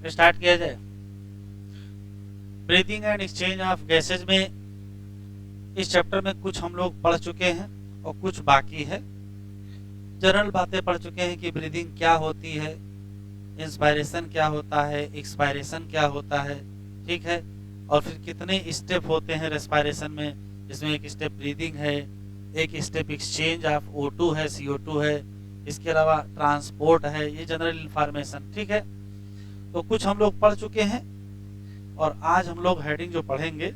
Start किया जाए। Breathing and exchange of gases में इस चैप्टर में कुछ हम लोग पढ़ चुके हैं और कुछ बाकी है। जनरल बातें पढ़ चुके हैं कि ब्रीदिंग क्या होती है, इंस्पायरेशन क्या होता है, एक्सपायरेशन क्या होता है, ठीक है। और फिर कितने स्टेप होते हैं रेस्पायरेशन में, जिसमें एक स्टेप ब्रीदिंग है, एक स्टेप एक्सचेंज ऑफ O2 है, CO2 है, इसके अलावा ट्रांसपोर्ट है। ये जनरल इंफॉर्मेशन, ठीक है। तो कुछ हम लोग पढ़ चुके हैं और आज हम लोग हेडिंग जो पढ़ेंगे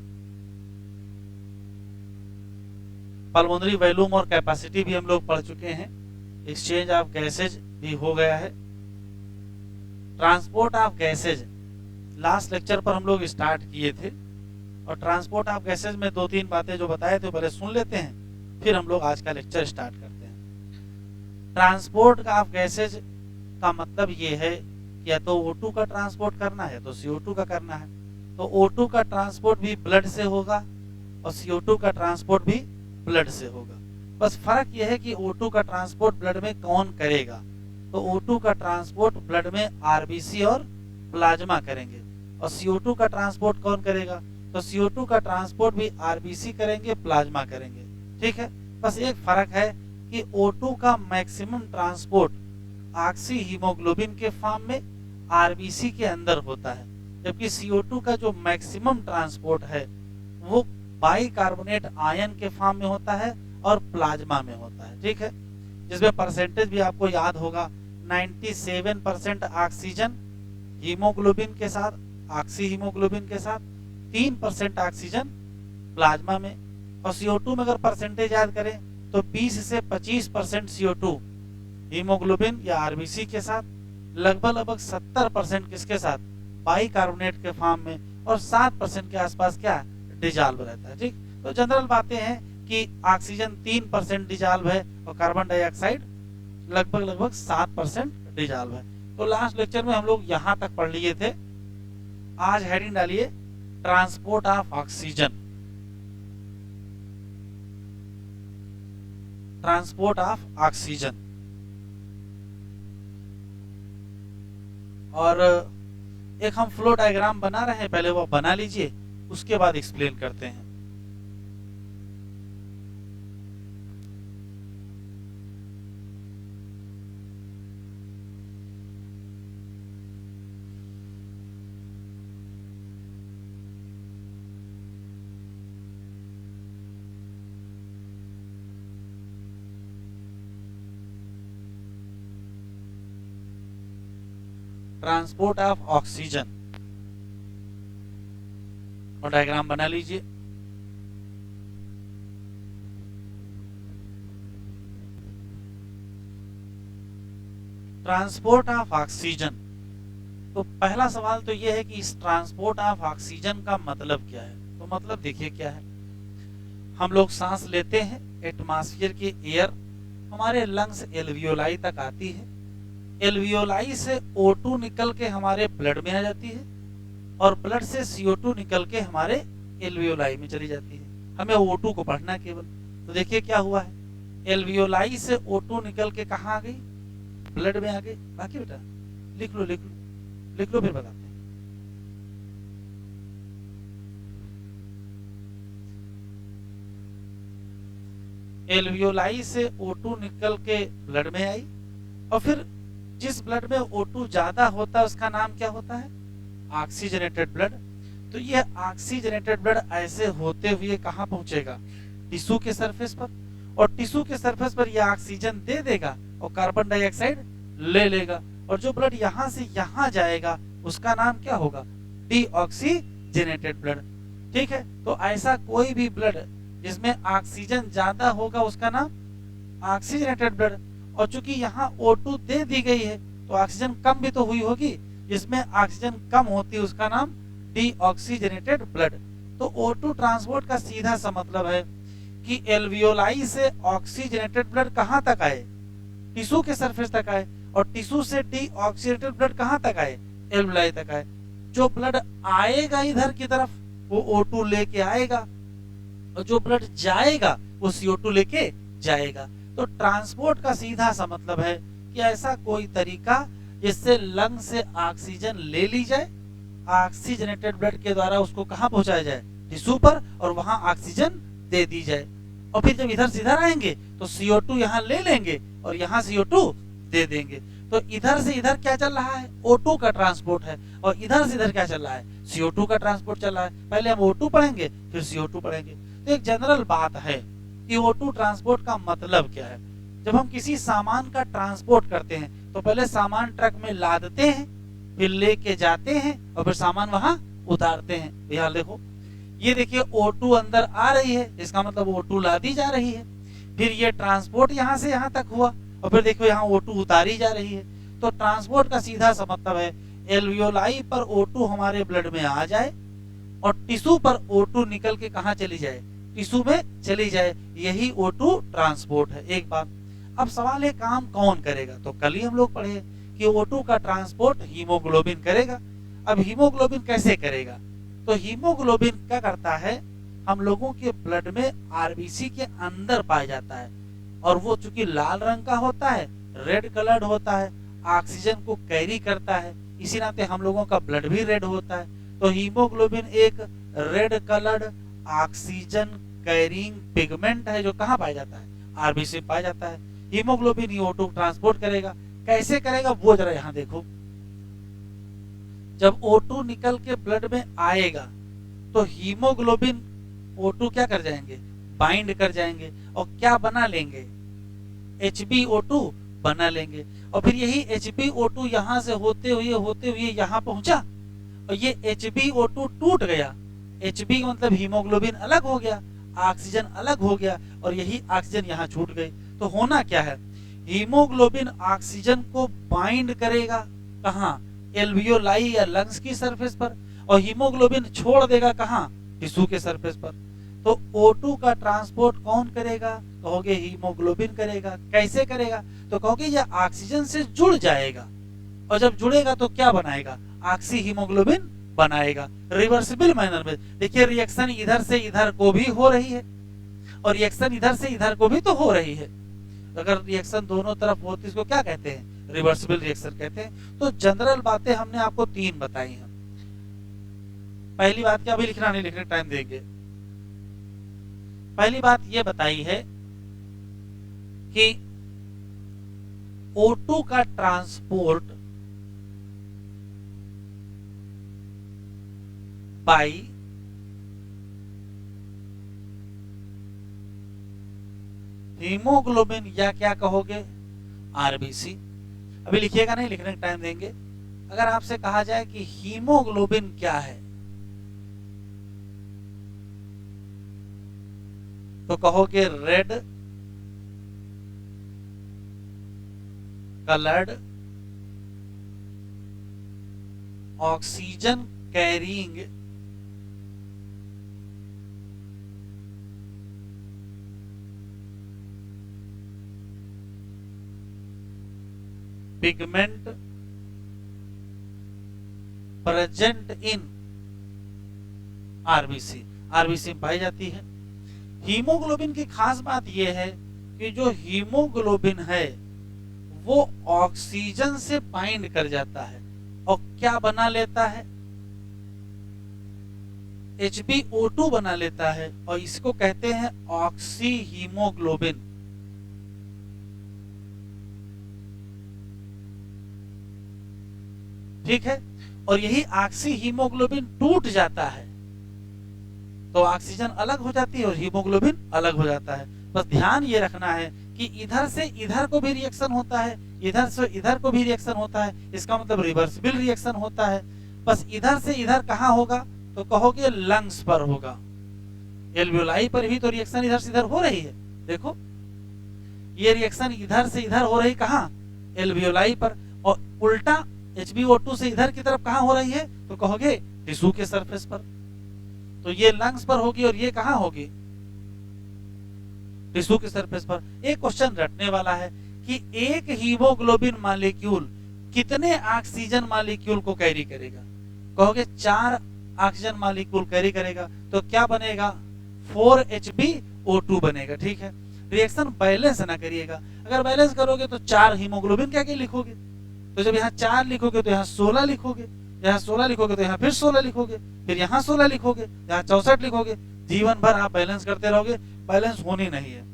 पल्मोनरी वॉल्यूम और कैपेसिटी भी हम लोग पढ़ चुके हैं, एक्सचेंज ऑफ गैसेज भी हो गया है, transport of gases last lecture पर हम लोग स्टार्ट किए थे। और ट्रांसपोर्ट ऑफ गैसेज में 2-3 बातें जो बताए थे पहले सुन लेते हैं, फिर हम लोग आज का लेक्चर स्टार्ट करते हैं। ट्रांसपोर्ट ऑफ गैसेज का मतलब ये है कि या तो O2 का ट्रांसपोर्ट करना है तो CO2 का करना है। तो O2 का ट्रांसपोर्ट भी ब्लड से होगा और CO2 का ट्रांसपोर्ट भी ब्लड से होगा। बस फर्क यह है कि O2 का ट्रांसपोर्ट ब्लड में कौन करेगा। तो O2 का ट्रांसपोर्ट ब्लड में RBC और प्लाज्मा करेंगे और CO2 का ट्रांसपोर्ट कौन करेगा। तो CO2 का ट्रांसपोर्ट भी RBC करेंगे, प्लाज्मा करेंगे, ठीक है। बस एक फर्क है कि O2 का मैक्सिमम ट्रांसपोर्ट ऑक्सी हीमोग्लोबिन के फॉर्म में RBC के अंदर होता है, जबकि CO2 का जो मैक्सिमम ट्रांसपोर्ट है वो बाइकार्बोनेट आयन के फॉर्म में होता है और प्लाज्मा में होता है, ठीक है। जिसमें परसेंटेज भी आपको याद होगा, 97% ऑक्सीजन हीमोग्लोबिन के साथ, ऑक्सी हीमोग्लोबिन के साथ, 3% ऑक्सीजन प्लाज्मा में। और CO2 में अगर परसेंटेज याद करें तो 20 से 25% CO2 हीमोग्लोबिन या RBC के साथ, लगभग 70% किसके साथ, बाइकार्बोनेट के फॉर्म में, और 7% के आसपास क्या डिजॉल्व रहता है, ठीक। तो जनरल बातें हैं कि ऑक्सीजन 3% डिजॉल्व है और कार्बन डाइऑक्साइड लगभग 7% डिजॉल्व है। तो लास्ट लेक्चर में हम लोग यहां तक पढ़ लिए थे। आज हेडिंग डालिए transport of oxygen, transport of oxygen. और एक हम फ्लो डायग्राम बना रहे हैं, पहले वो बना लीजिए, उसके बाद एक्सप्लेन करते हैं। ट्रांसपोर्ट ऑफ ऑक्सीजन और डायग्राम बना लीजिए। ट्रांसपोर्ट ऑफ ऑक्सीजन, तो पहला सवाल तो यह है कि इस ट्रांसपोर्ट ऑफ ऑक्सीजन का मतलब क्या है। तो मतलब देखिए क्या है, हम लोग सांस लेते हैं, एटमॉस्फेयर की एयर हमारे लंग्स एल्वियोलाई तक आती है, एल्वियोलाई से O2 निकल के हमारे ब्लड में आ जाती है और ब्लड से CO2 निकल के हमारे एल्वियोलाई में चली जाती है। हमें O2 को पढ़ना है केवल। तो देखिए क्या हुआ है, एल्वियोलाई से O2 निकल के कहाँ आ गई, ब्लड में आ गई। बाकी बेटा लिख लो लिख लो लिख लो, फिर बताते हैं। एल्वियोलाई से O2 निकल के ब्लड में आई और फिर जिस ब्लड में O2 ज्यादा होता है उसका नाम क्या होता है, ऑक्सीजनेटेड ब्लड। तो यह ऑक्सीजनेटेड ब्लड ऐसे होते हुए कहां पहुंचेगा, टिश्यू के सरफेस पर, और टिश्यू के सरफेस पर यह ऑक्सीजन दे देगा और कार्बन डाइऑक्साइड ले लेगा, और जो ब्लड यहां से यहां जाएगा उसका नाम क्या होगा, डीऑक्सीजनेटेड ब्लड, ठीक है। तो ऐसा कोई भी ब्लड जिसमें ऑक्सीजन ज्यादा होगा उसका नाम ऑक्सीजनेटेड ब्लड। और चूंकि यहाँ O2 दे दी गई है तो ऑक्सीजन कम भी तो हुई होगी, जिसमें ऑक्सीजन कम होती है उसका नाम डीऑक्सीजनेटेड ब्लड। तो O2 ट्रांसपोर्ट का सीधा सा मतलब है कि एल्वियोलाई से ऑक्सीजनेटेड ब्लड कहां तक आए, टिश्यू के सरफेस तक आए, और टिश्यू से डीऑक्सीजनेटेड ब्लड कहां तक आए, एल्वियोलाई तक आए। जो ब्लड आएगा इधर की तरफ वो O2 लेके आएगा और जो ब्लड जाएगा वो CO2 लेके जाएगा। तो ट्रांसपोर्ट का सीधा सा मतलब है कि ऐसा कोई तरीका जिससे लंग से ऑक्सीजन ले ली जाए, ऑक्सीजनेटेड ब्लड के द्वारा उसको कहाँ पहुंचाया जाए, टिश्यू पर, और वहां ऑक्सीजन दे दी जाए। और फिर जब इधर से इधर आएंगे तो CO2 यहाँ ले लेंगे और यहाँ CO2 दे देंगे। तो इधर से इधर क्या चल रहा है, O2 का ट्रांसपोर्ट है, और इधर से इधर क्या चल रहा है, CO2 का ट्रांसपोर्ट चल रहा है। पहले हम O2 पढ़ेंगे फिर CO2 पढ़ेंगे। तो एक जनरल बात है कि O2 ट्रांसपोर्ट का मतलब क्या है। जब हम किसी सामान का ट्रांसपोर्ट करते हैं तो पहले सामान ट्रक में लादते हैं, फिर लेके जाते हैं और फिर सामान वहां उतारते हैं। यहाँ देखो, ये देखिए O2 अंदर आ रही है, इसका मतलब O2 लादी जा रही है। फिर ये ट्रांसपोर्ट यहाँ से यहाँ तक हुआ और फिर देखो यहाँ O2 उतारी जा रही है। तो ट्रांसपोर्ट का सीधा सा मतलब है एल्वियोलाई पर O2 हमारे ब्लड में आ जाए और टिश्यू पर O2 निकल के कहाँ चली जाए, टिश्यू में चली जाए, यही O2 ट्रांसपोर्ट है। एक बात। अब सवाल है काम कौन करेगा, तो कल ही हम लोग पढ़े कि O2 का ट्रांसपोर्ट हीमोग्लोबिन करेगा। अब हीमोग्लोबिन कैसे करेगा, तो हीमोग्लोबिन क्या करता है, हम लोगों के ब्लड में आरबीसी के अंदर पाया जाता है, और वो चूंकि लाल रंग का होता है, रेड कलर्ड होता है, ऑक्सीजन को कैरी करता है, इसी नाते हम लोगों का ब्लड भी रेड होता है। तो हीमोग्लोबिन एक red coloured oxygen carrying pigment है जो कहाँ पाया जाता है, आरबीसी पाया जाता है। हीमोग्लोबिन O2 ट्रांसपोर्ट करेगा। कैसे करेगा वो जरा यहाँ देखो। जब O2 निकल के ब्लड में आएगा तो हीमोग्लोबिन O2 क्या कर जाएंगे, बाइंड कर जाएंगे और क्या बना लेंगे, HbO2 बना लेंगे। और फिर यही HbO2 यहाँ से होते हुए यहाँ पहुंचा और ये HbO2 टूट गया। Hb मतलब हीमोग्लोबिन अलग हो गया, ऑक्सीजन अलग हो गया और यही ऑक्सीजन यहाँ छूट गई। तो होना क्या है, हीमोग्लोबिन ऑक्सीजन को बाइंड करेगा कहाँ, एल्वियोलाई या लंग्स की सरफेस पर, और हीमोग्लोबिन छोड़ देगा कहाँ, टिश्यू के सरफेस पर। तो O2 का ट्रांसपोर्ट कौन करेगा, कहोगे हीमोग्लोबिन करेगा। कैसे करेगा, तो कहोगे यह ऑक्सीजन से जुड़ जाएगा और जब जुड़ेगा तो क्या बनाएगा, ऑक्सी हीमोग्लोबिन बनाएगा रिवर्सिबल मैनर में। देखिए रिएक्शन इधर से इधर को भी हो रही है और रिएक्शन इधर से इधर को भी तो हो रही है। अगर रिएक्शन दोनों तरफ होती इसको क्या कहते हैं, रिवर्सिबल रिएक्शन कहते हैं। तो जनरल बातें हमने आपको 3 बताई हैं। पहली बात क्या, अभी लिखना नहीं, लिखने टाइम देंगे। पहली बात ये बताई है कि O2 का ट्रांसपोर्ट बाय हीमोग्लोबिन या क्या कहोगे, आरबीसी। अभी लिखिएगा नहीं, लिखने का टाइम देंगे। अगर आपसे कहा जाए कि हीमोग्लोबिन क्या है तो कहोगे red coloured oxygen carrying pigment present in RBC. RBC में पाई जाती है। हीमोग्लोबिन की खास बात यह है कि जो हीमोग्लोबिन है वो ऑक्सीजन से बाइंड कर जाता है और क्या बना लेता है, HbO2 बना लेता है और इसको कहते हैं ऑक्सी हीमोग्लोबिन। ठीक है, और यही ऑक्सी हीमोग्लोबिन टूट जाता है तो ऑक्सीजन अलग हो जाती है और हीमोग्लोबिन अलग हो जाता है। बस ध्यान ये रखना है कि इधर से इधर को भी रिएक्शन होता है, इधर से इधर को भी रिएक्शन होता है, इसका मतलब रिवर्सिबल रिएक्शन होता है। बस इधर से इधर कहाँ होगा, तो कहोगे लंग्स पर होगा। एल्वियोलाई पर भी तो रिएक्शन इधर से इधर हो रही है। देखो ये रिएक्शन इधर से इधर हो रही कहाँ, एल्वियोलाई पर, और उल्टा HbO2 से इधर की तरफ कहाँ हो रही है, तो कहोगे टिश्यू के सरफेस पर। तो ये लंग्स पर होगी और ये कहाँ होगी, टिश्यू के सरफेस पर। एक क्वेश्चन रटने वाला है कि एक हीमोग्लोबिन मॉलिक्यूल कितने ऑक्सीजन मॉलिक्यूल को कैरी करेगा, कहोगे 4 ऑक्सीजन मॉलिक्यूल कैरी करेगा। तो क्या बनेगा, 4HbO2 बनेगा। ठीक है, रिएक्शन बैलेंस ना करिएगा, अगर बैलेंस करोगे तो 4 हीमोग्लोबिन क्या लिखोगे, तो जब यहाँ 4 लिखोगे तो यहाँ 16 लिखोगे, यहाँ 16 लिखोगे तो यहाँ फिर 16 लिखोगे, फिर यहाँ 16 लिखोगे, यहाँ 64 लिखोगे। जीवन भर आप बैलेंस करते रहोगे, बैलेंस होनी नहीं है।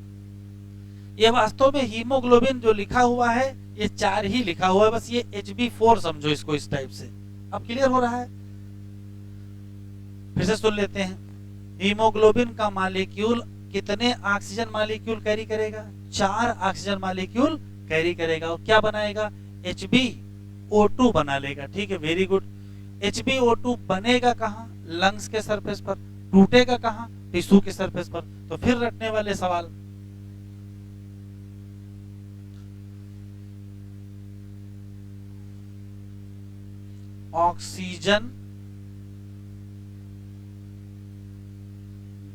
ये वास्तव में हीमोग्लोबिन जो लिखा हुआ है ये 4 ही लिखा हुआ है, बस ये Hb4 समझो इसको इस टाइप से। अब क्लियर हो रहा है? फिर से सुन लेते हैं। हीमोग्लोबिन का मॉलिक्यूल कितने ऑक्सीजन मॉलिक्यूल कैरी करेगा? 4 ऑक्सीजन मॉलिक्यूल कैरी करेगा। और क्या बनाएगा? HbO2 बना लेगा। ठीक है, वेरी गुड। HbO2 बनेगा कहाँ? लंग्स के सरफेस पर। टूटेगा कहाँ? टिश्यू के सरफेस पर। तो फिर रटने वाले सवाल, oxygen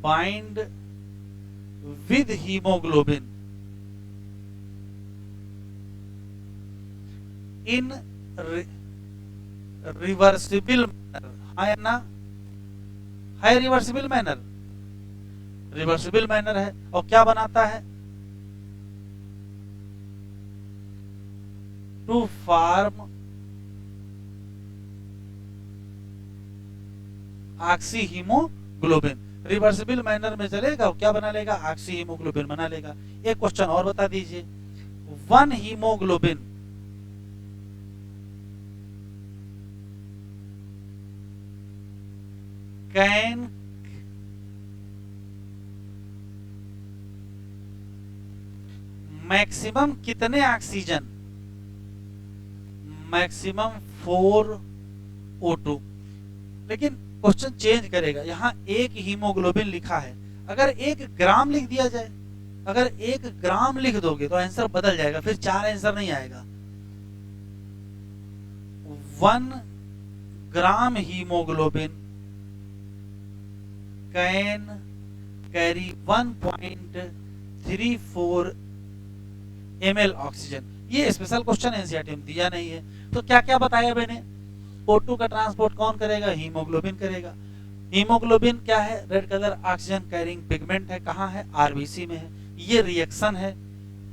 bind with haemoglobin in reversible manner, है ना? है रिवर्सिबल मैनर, रिवर्सिबल मैनर है। और क्या बनाता है? To form oxy haemoglobin. Reversible manner में चलेगा, क्या बना लेगा? ऑक्सी हीमोग्लोबिन बना लेगा। एक क्वेश्चन और बता दीजिए, 1 हीमोग्लोबिन कैन मैक्सिमम कितने ऑक्सीजन? Maximum 4 O2। लेकिन क्वेश्चन चेंज करेगा, यहां 1 हीमोग्लोबिन लिखा है, अगर 1 ग्राम लिख दिया जाए, अगर 1 ग्राम लिख दोगे तो आंसर बदल जाएगा, फिर 4 आंसर नहीं आएगा। 1 ग्राम haemoglobin can carry 1.34 ml oxygen. ये स्पेशल क्वेश्चन एनसीईआरटी में दिया नहीं है। तो क्या क्या बताया मैंने? O2 का ट्रांसपोर्ट कौन करेगा? हीमोग्लोबिन करेगा। हीमोग्लोबिन क्या है? Red colour oxygen carrying pigment है। कहाँ है? आरबीसी में है। ये रिएक्शन है,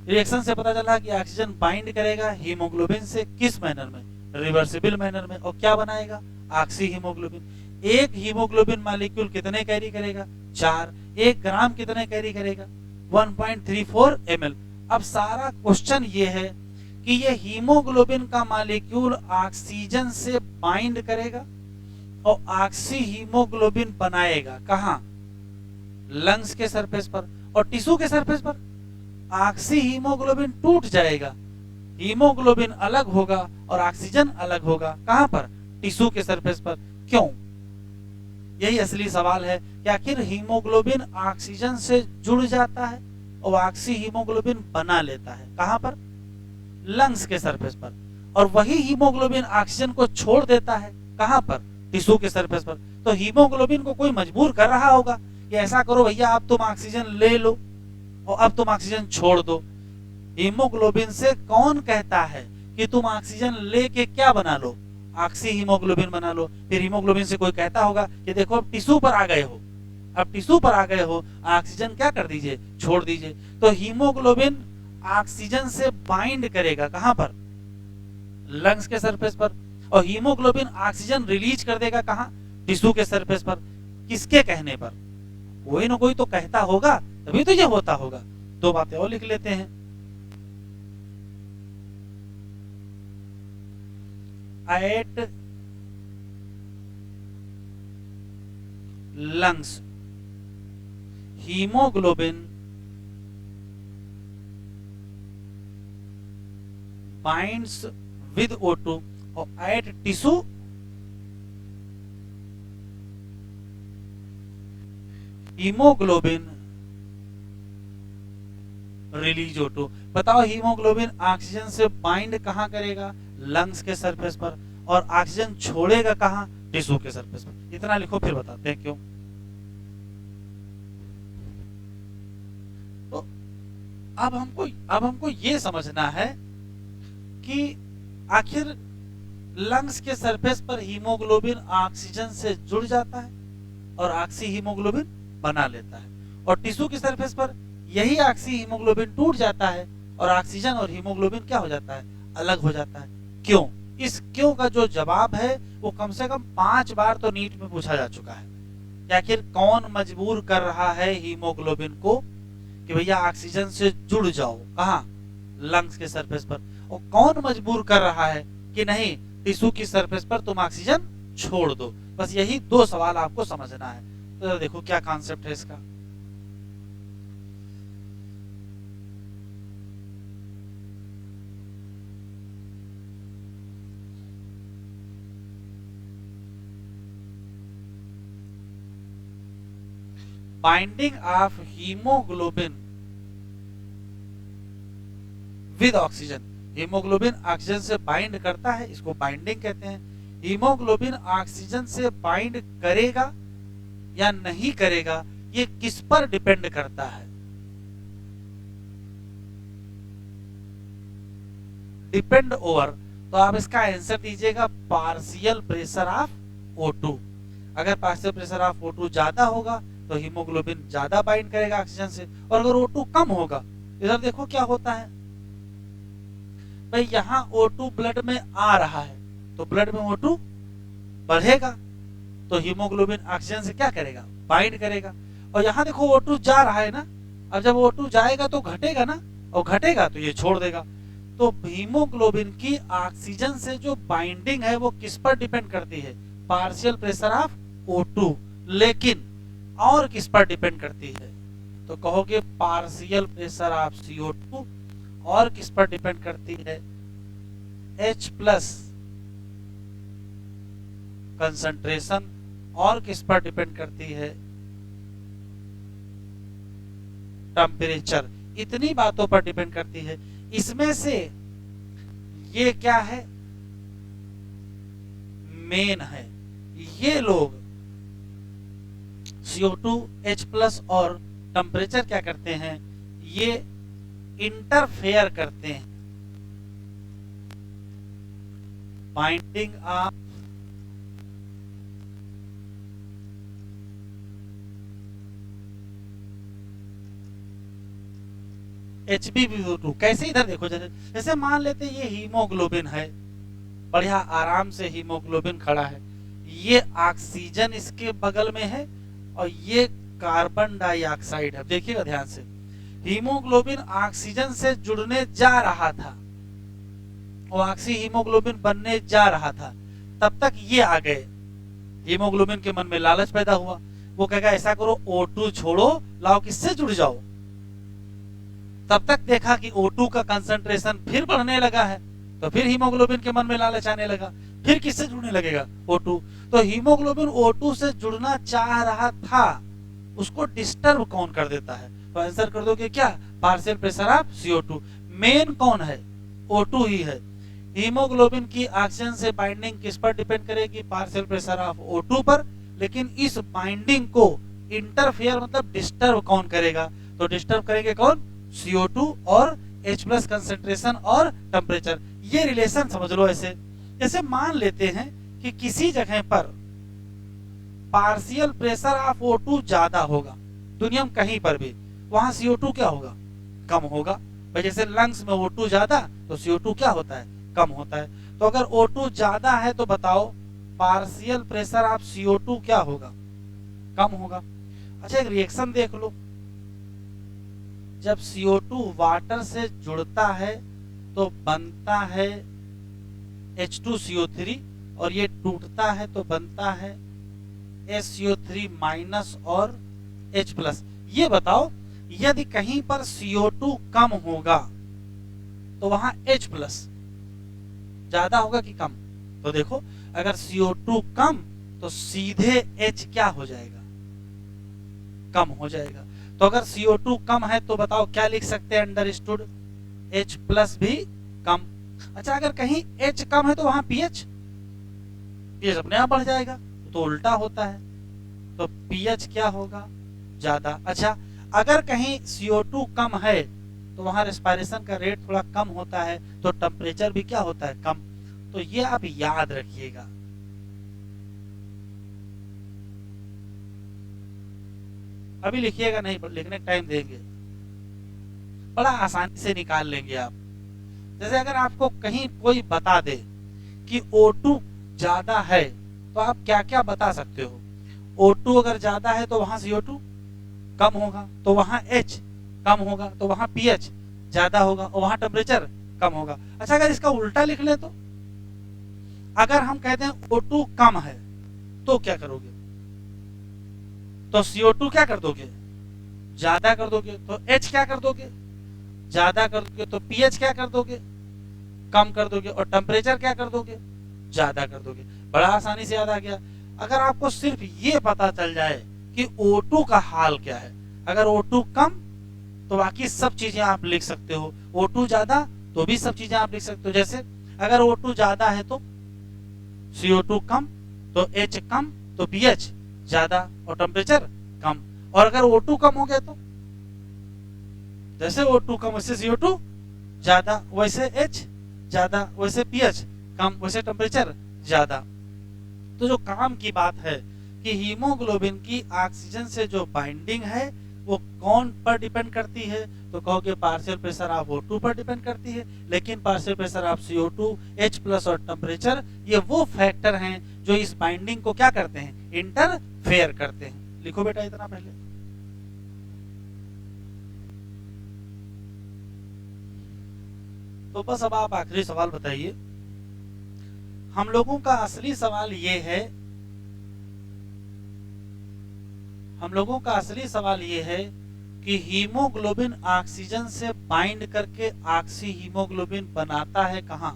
रिएक्शन से पता चला कि ऑक्सीजन बाइंड करेगा हीमोग्लोबिन से, किस मैनर में? रिवर्सिबल मैनर में। और क्या बनाएगा? Oxy haemoglobin. 1 हीमोग्लोबिन मॉलिक्यूल कितने कैरी करेगा? 4। 1 ग्राम कितने कैरी करेगा? 1.34 ml। अब सारा क्वेश्चन ये है कि ये हीमोग्लोबिन का मॉलिक्यूल ऑक्सीजन से बाइंड करेगा और ऑक्सी हीमोग्लोबिन बनाएगा कहां? लंग्स के सरफेस पर। और टिश्यू के सरफेस पर ऑक्सी हीमोग्लोबिन टूट जाएगा, हीमोग्लोबिन अलग होगा और ऑक्सीजन अलग होगा। कहां पर? टिश्यू के सरफेस पर। क्यों? यही असली सवाल है कि आखिर हीमोग्लोबिन ऑक्सीजन से जुड़ जाता है और ऑक्सी हीमोग्लोबिन बना लेता है। कहां पर? लंग्स के सरफेस पर। और वही हीमोग्लोबिन ऑक्सीजन को छोड़ देता है। कहां पर? टिश्यू के सरफेस पर। तो हीमोग्लोबिन को कोई मजबूर कर रहा होगा कि ऐसा करो भैया, अब तुम ऑक्सीजन ले लो और अब तुम ऑक्सीजन छोड़ दो। हीमोग्लोबिन से कौन कहता है कि तुम ऑक्सीजन लेके क्या बना लो? ऑक्सी हीमोग्लोबिन बना लो। फिर हीमोग्लोबिन से कोई कहता होगा कि देखो अब टिश्यू पर आ गए हो, अब टिश्यू पर आ गए हो, ऑक्सीजन क्या कर दीजिए? छोड़ दीजिए। तो हीमोग्लोबिन ऑक्सीजन से बाइंड करेगा कहां पर? लंग्स के सरफेस पर। और हीमोग्लोबिन ऑक्सीजन रिलीज कर देगा कहां? टिश्यू के सरफेस पर। किसके कहने पर? कोई ना कोई तो कहता होगा, तभी तो ये होता होगा। 2 बातें और लिख लेते हैं। At lungs haemoglobin binds with O2 और at tissue haemoglobin release O2। बताओ हीमोग्लोबिन ऑक्सीजन से बाइंड कहां करेगा? लंग्स के सरफेस पर। और ऑक्सीजन छोड़ेगा कहां? टिश्यू के सरफेस पर। इतना लिखो फिर बताते हैं क्यों। तो अब हमको ये समझना है कि आखिर लंग्स के सरफेस पर हीमोग्लोबिन ऑक्सीजन से जुड़ जाता है और ऑक्सी हीमोग्लोबिन बना लेता है, और टिश्यू के सरफेस पर यही ऑक्सी हीमोग्लोबिन टूट जाता है और ऑक्सीजन और हीमोग्लोबिन क्या हो जाता है? अलग हो जाता है। क्यों? इस क्यों का जो जवाब है वो कम से कम 5 बार तो नीट में पूछा जा चुका है कि आखिर कौन मजबूर कर रहा है हीमोग्लोबिन को कि भैया ऑक्सीजन से जुड़ जाओ, कहाँ? लंग्स के सरफेस पर। और कौन मजबूर कर रहा है कि नहीं, टिश्यू की सरफेस पर तुम ऑक्सीजन छोड़ दो। बस यही 2 सवाल आपको समझना है। तो देखो क्या कॉन्सेप्ट है इसका। Binding of haemoglobin with oxygen. Haemoglobin oxygen से बाइंड करता है, इसको बाइंडिंग कहते हैं। हीमोग्लोबिन ऑक्सीजन से बाइंड करेगा या नहीं करेगा, ये किस पर डिपेंड करता है? डिपेंड ओवर, तो आप इसका आंसर दीजिएगा पार्शियल प्रेशर ऑफ O2। अगर पार्शियल प्रेशर ऑफ O2 ज्यादा होगा तो हीमोग्लोबिन ज्यादा बाइंड करेगा ऑक्सीजन से, और अगर O2 कम होगा, इधर देखो क्या होता है भाई, यहाँ O2 ब्लड में आ रहा है तो ब्लड में O2 बढ़ेगा, तो हीमोग्लोबिन ऑक्सीजन से क्या करेगा? बाइंड करेगा। और यहाँ देखो O2 जा रहा है ना, अब जब O2 जाएगा तो घटेगा ना, और घटेगा तो ये छोड़ देगा। तो हीमोग्लोबिन की ऑक्सीजन से जो बाइंडिंग है वो किस पर डिपेंड करती है? Partial pressure of O2। लेकिन और किस पर डिपेंड करती है? तो कहोगे पार्शियल प्रेशर ऑफ CO2। और किस पर डिपेंड करती है? H plus concentration. और किस पर डिपेंड करती है? टेम्परेचर। इतनी बातों पर डिपेंड करती है। इसमें से ये क्या है? मेन है। ये लोग CO2, H प्लस और टेम्परेचर क्या करते हैं? ये इंटरफेयर करते हैं। बाइंडिंग ऑफ HbO2 कैसे? इधर देखो, जैसे मान लेते ये हीमोग्लोबिन है, बढ़िया आराम से हीमोग्लोबिन खड़ा है, ये ऑक्सीजन इसके बगल में है और ये कार्बन डाइऑक्साइड है। देखिएगा ध्यान से, हीमोग्लोबिन ऑक्सीजन से जुड़ने जा रहा था, वो ऑक्सी हीमोग्लोबिन बनने जा रहा था, तब तक ये आ गए। हीमोग्लोबिन के मन में लालच पैदा हुआ, वो कहेगा ऐसा करो O2 छोड़ो, लाओ किससे जुड़ जाओ। तब तक देखा कि O2 का कंसंट्रेशन फिर बढ़ने लगा है, तो फिर हीमोग्लोबिन के मन में लालच आने लगा, फिर किससे जुड़ने लगेगा? O2। तो हीमोग्लोबिन O2 से जुड़ना चाह रहा था, उसको डिस्टर्ब कौन कर देता है? तो आंसर कर दोगे क्या? Partial pressure of CO2। Main कौन है? O2 ही है। हीमोग्लोबिन की ऑक्सीजन से बाइंडिंग किस पर डिपेंड करेगी? पार्शियल प्रेशर ऑफ O2 पर। लेकिन इस बाइंडिंग को इंटरफेयर मतलब डिस्टर्ब कौन करेगा? तो डिस्टर्ब करेंगे कौन? CO2 और H प्लस कंसेंट्रेशन और टेम्परेचर। ये रिलेशन समझ लो ऐसे। जैसे मान लेते हैं कि किसी जगह पर पार्शियल प्रेशर ऑफ O2 ज्यादा होगा, दुनिया में कहीं पर भी, वहां CO2 क्या होगा? कम होगा। भाई जैसे लंग्स में O2 ज्यादा तो CO2 क्या होता है? कम होता है। तो अगर O2 ज्यादा है तो बताओ पार्शियल प्रेशर ऑफ CO2 क्या होगा? कम होगा। अच्छा एक रिएक्शन देख लो, जब CO2 वाटर से जुड़ता है तो बनता है H2CO3 और ये टूटता है तो बनता है SCO3 माइनस और H प्लस। ये बताओ यदि कहीं पर CO2 कम होगा तो वहां H प्लस ज्यादा होगा कि कम? तो देखो अगर CO2 कम तो सीधे H क्या हो जाएगा? कम हो जाएगा। तो अगर CO2 कम है तो बताओ क्या लिख सकते हैं? अंडरस्टूड H प्लस भी कम। अच्छा अगर कहीं H कम है तो वहां pH अपने आप बढ़ जाएगा, तो उल्टा होता है, तो pH क्या होगा? ज्यादा। अच्छा अगर कहीं CO2 कम है तो वहां रेस्पिरेशन का रेट थोड़ा कम होता है, तो टेम्परेचर भी क्या होता है? कम। तो ये आप याद रखिएगा। अभी लिखिएगा नहीं, लिखने का टाइम देंगे, बड़ा आसानी से निकाल लेंगे आप। जैसे अगर आपको कहीं कोई बता दे कि O2 ज्यादा है तो आप क्या क्या बता सकते हो? O2 अगर ज्यादा है तो वहां CO2 कम होगा, तो वहां H कम होगा, तो वहां pH ज्यादा होगा और वहां टेम्परेचर कम होगा। अच्छा, अगर इसका उल्टा लिख ले तो, अगर हम कहते हैं O2 कम है तो क्या करोगे? तो CO2 क्या कर दोगे? ज्यादा कर दोगे। तो H क्या कर दोगे? ज्यादा कर दोगे। तो pH क्या कर दोगे? कम कर दोगे। और टेम्परेचर क्या कर दोगे? ज्यादा कर दोगे। बड़ा आसानी से याद आ गया। अगर आपको सिर्फ ये पता चल जाए कि O2 का हाल क्या है, अगर O2 कम तो बाकी सब चीजें आप लिख सकते हो, O2 ज्यादा तो भी सब चीजें आप लिख सकते हो। जैसे अगर O2 ज्यादा है तो CO2 कम, तो H कम, तो pH ज्यादा और टेम्परेचर कम। और अगर O2 कम हो गया तो जैसे O2 कम वैसे CO2 ज्यादा, वैसे H ज्यादा, वैसे pH कम, वैसे टेम्परेचर ज्यादा। तो जो काम की बात है कि हीमोग्लोबिन की ऑक्सीजन से जो बाइंडिंग है वो कौन पर डिपेंड करती है? तो कहोगे पार्शियल प्रेशर ऑफ O2 पर डिपेंड करती है, लेकिन partial pressure of CO2, H+ और टेम्परेचर ये वो फैक्टर हैं जो इस बाइंडिंग को क्या करते हैं? इंटरफेयर करते हैं। लिखो बेटा इतना पहले। तो बस अब आप आखिरी सवाल बताइए। हम लोगों का असली सवाल ये है, हम लोगों का असली सवाल ये है कि हीमोग्लोबिन ऑक्सीजन से बाइंड करके ऑक्सी हीमोग्लोबिन बनाता है कहां?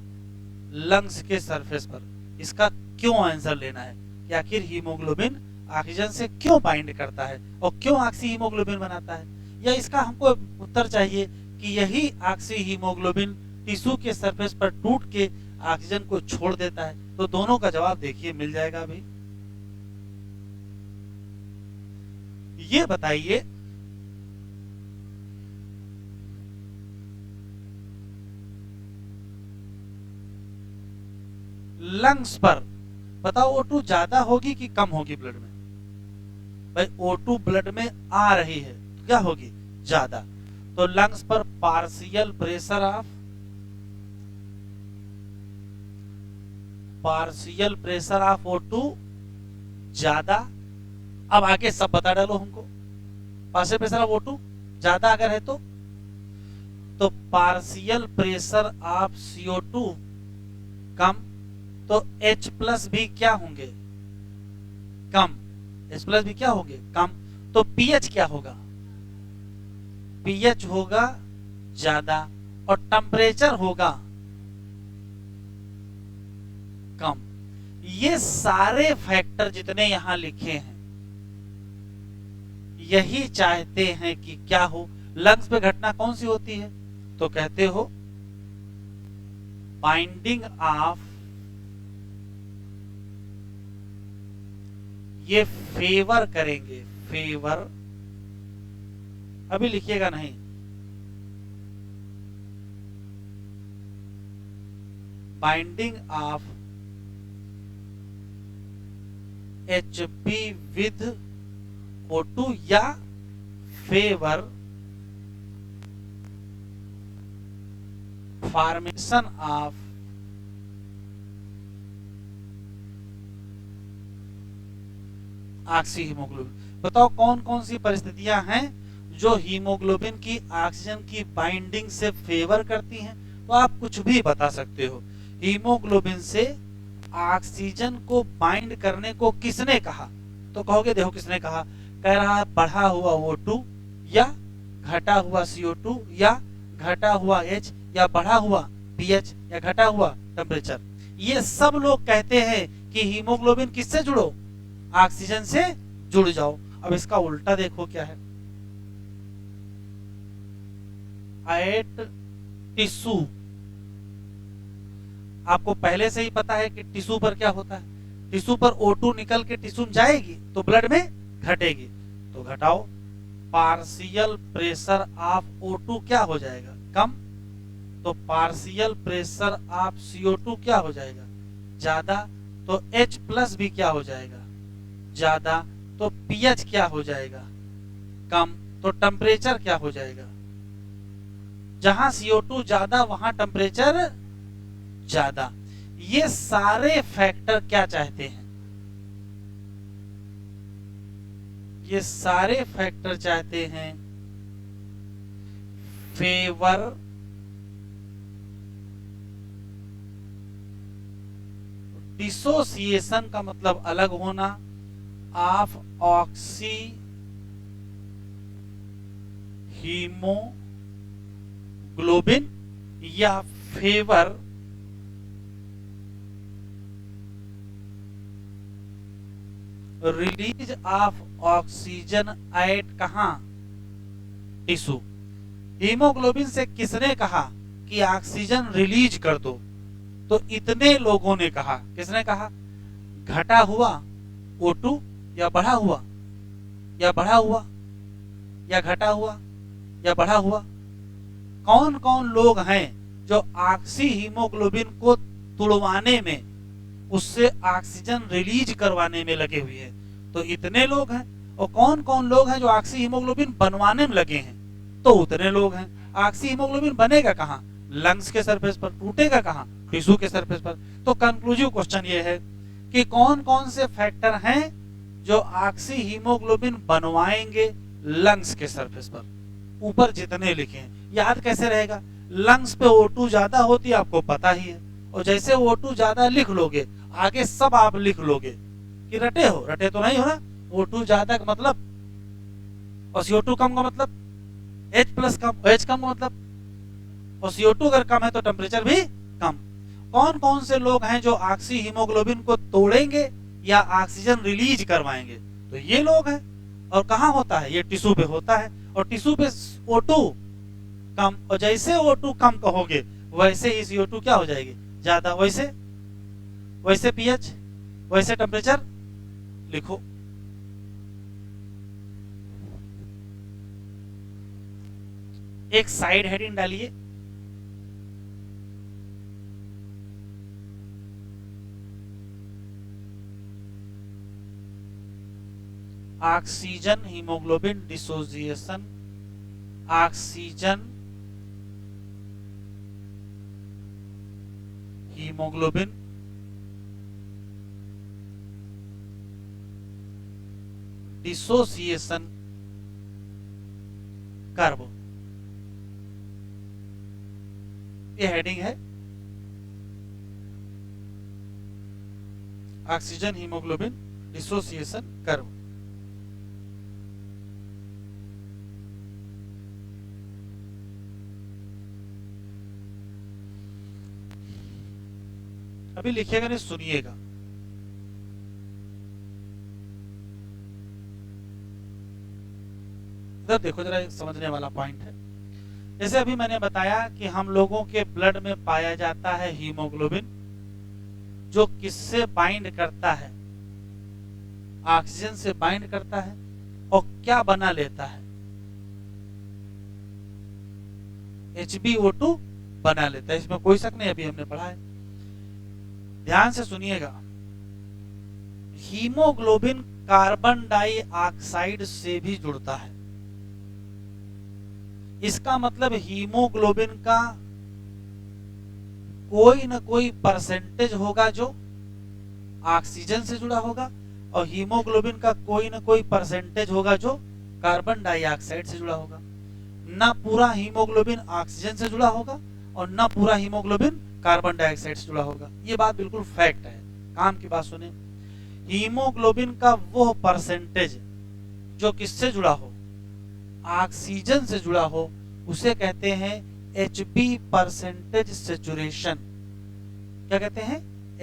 लंग्स के सरफेस पर। इसका क्यों आंसर लेना है कि आखिर हीमोग्लोबिन ऑक्सीजन से क्यों बाइंड करता है और क्यों ऑक्सी हीमोग्लोबिन बनाता है, या इसका हमको उत्तर चाहिए कि यही ऑक्सी हीमोग्लोबिन टिश्यू के सरफेस पर टूट के ऑक्सीजन को छोड़ देता है। तो दोनों का जवाब देखिए मिल जाएगा अभी। ये बताइए लंग्स पर, बताओ O2 ज्यादा होगी कि कम होगी ब्लड में? भाई O2 ब्लड में आ रही है तो क्या होगी? ज्यादा। तो लंग्स पर पार्शियल प्रेशर ऑफ O2 ज्यादा। अब आगे सब बता डालो हमको। पार्शियल प्रेशर ऑफ O2 ज्यादा अगर है तो पार्शियल प्रेशर ऑफ CO2 कम, तो H+ भी क्या होंगे? कम। H+ भी क्या होंगे? कम। तो pH क्या होगा? pH होगा ज्यादा और टेम्परेचर होगा कम। ये सारे फैक्टर जितने यहां लिखे हैं यही चाहते हैं कि क्या हो? लंग्स पे घटना कौन सी होती है? तो कहते हो बाइंडिंग ऑफ, ये फेवर करेंगे, फेवर, अभी लिखिएगा नहीं, binding of Hb with O2 या favour formation of oxy haemoglobin. बताओ कौन कौन सी परिस्थितियां हैं जो हीमोग्लोबिन की ऑक्सीजन की बाइंडिंग से फेवर करती हैं? तो आप कुछ भी बता सकते हो। हीमोग्लोबिन से ऑक्सीजन को बाइंड करने को किसने कहा? तो कहोगे देखो किसने कहा, कह रहा बढ़ा हुआ O2 या घटा हुआ CO2 या घटा हुआ H या बढ़ा हुआ pH या घटा हुआ टेम्परेचर। ये सब लोग कहते हैं कि हीमोग्लोबिन किससे जुड़ो? ऑक्सीजन से जुड़ जाओ। अब इसका उल्टा देखो क्या है, एट टिश्यू। आपको पहले से ही पता है कि टिश्यू पर क्या होता है, टिश्यू पर O2 निकल के टिश्यू में जाएगी तो ब्लड में घटेगी, तो घटाओ, पार्शियल प्रेशर ऑफ O2 क्या हो जाएगा? कम। तो पार्शियल प्रेशर ऑफ CO2 क्या हो जाएगा? ज्यादा। तो H+ भी क्या हो जाएगा? ज्यादा। तो pH क्या हो जाएगा? कम। तो टेम्परेचर क्या हो जाएगा? जहां CO2 ज्यादा वहां टेम्परेचर ज्यादा। ये सारे फैक्टर क्या चाहते हैं? ये सारे फैक्टर चाहते हैं फेवर डिसोसिएशन का मतलब अलग होना ऑफ ऑक्सी हीमोग्लोबिन या favour release of oxygen at कहां? टिश्यू। हीमोग्लोबिन से किसने कहा कि ऑक्सीजन रिलीज कर दो? तो इतने लोगों ने कहा। किसने कहा? घटा हुआ O2 या बढ़ा हुआ या बढ़ा हुआ या घटा हुआ या बढ़ा हुआ? कौन कौन लोग हैं जो ऑक्सी हीमोग्लोबिन को तुड़वाने में, उससे ऑक्सीजन रिलीज करवाने में लगे हुए हैं? तो इतने लोग हैं। और कौन कौन लोग हैं जो ऑक्सी हीमोग्लोबिन बनवाने में लगे हैं? तो उतने लोग हैं। ऑक्सी हीमोग्लोबिन बनेगा कहां? लंग्स के सरफेस पर। टूटेगा कहां? टिश्यू के सरफेस पर। तो कंक्लूसिव क्वेश्चन ये है कि कौन कौन से फैक्टर हैं जो ऑक्सी हीमोग्लोबिन बनवाएंगे लंग्स के सरफेस पर? ऊपर जितने लिखे हैं। याद कैसे रहेगा? लंग्स पे O2 ज्यादा होती है, आपको पता ही है। और जैसे O2 ज्यादा लिख लोगे, आगे सब आप लिख लोगे। कि रटे हो? रटे तो नहीं हो ना। O2 ज्यादा का मतलब, और CO2 कम का मतलब, H प्लस कम, H कम का मतलब, और CO2 अगर कम है तो टेम्परेचर भी कम। कौन कौन से लोग हैं जो ऑक्सी हीमोग्लोबिन को तोड़ेंगे या ऑक्सीजन रिलीज करवाएंगे? तो ये लोग हैं। और कहां होता है? ये टिश्यू पे होता है। और टिश्यू पे O2 कम, और जैसे O2 कम कहोगे वैसे ही CO2 क्या हो जाएगी? ज्यादा। वैसे वैसे pH, वैसे टेम्परेचर लिखो। एक साइड हेडिंग डालिए। Oxygen haemoglobin dissociation, oxygen haemoglobin dissociation curve, ये हेडिंग है। Oxygen haemoglobin dissociation curve. अभी लिखिएगा नहीं, सुनिएगा। इधर देखो जरा, समझने वाला पॉइंट है। जैसे अभी मैंने बताया कि हम लोगों के ब्लड में पाया जाता है हीमोग्लोबिन, जो किससे बाइंड करता है? ऑक्सीजन से बाइंड करता है। और क्या बना लेता है? HbO2 बना लेता है। इसमें कोई शक नहीं, अभी हमने पढ़ा है। ध्यान से सुनिएगा। हीमोग्लोबिन कार्बन डाइऑक्साइड से भी जुड़ता है। इसका मतलब हीमोग्लोबिन का कोई ना कोई परसेंटेज होगा जो ऑक्सीजन से जुड़ा होगा, और हीमोग्लोबिन का कोई ना कोई परसेंटेज होगा जो कार्बन डाइऑक्साइड से जुड़ा होगा। ना पूरा हीमोग्लोबिन ऑक्सीजन से जुड़ा होगा और ना पूरा हीमोग्लोबिन कार्बन डाइऑक्साइड से जुड़ा होगा। ये बात बिल्कुल फैक्ट है। काम की बात सुने। हीमोग्लोबिन का वो परसेंटेज जो किससे जुड़ा हो? ऑक्सीजन से जुड़ा हो, उसे कहते हैं Hb परसेंटेज सेचुरेशन। क्या कहते हैं?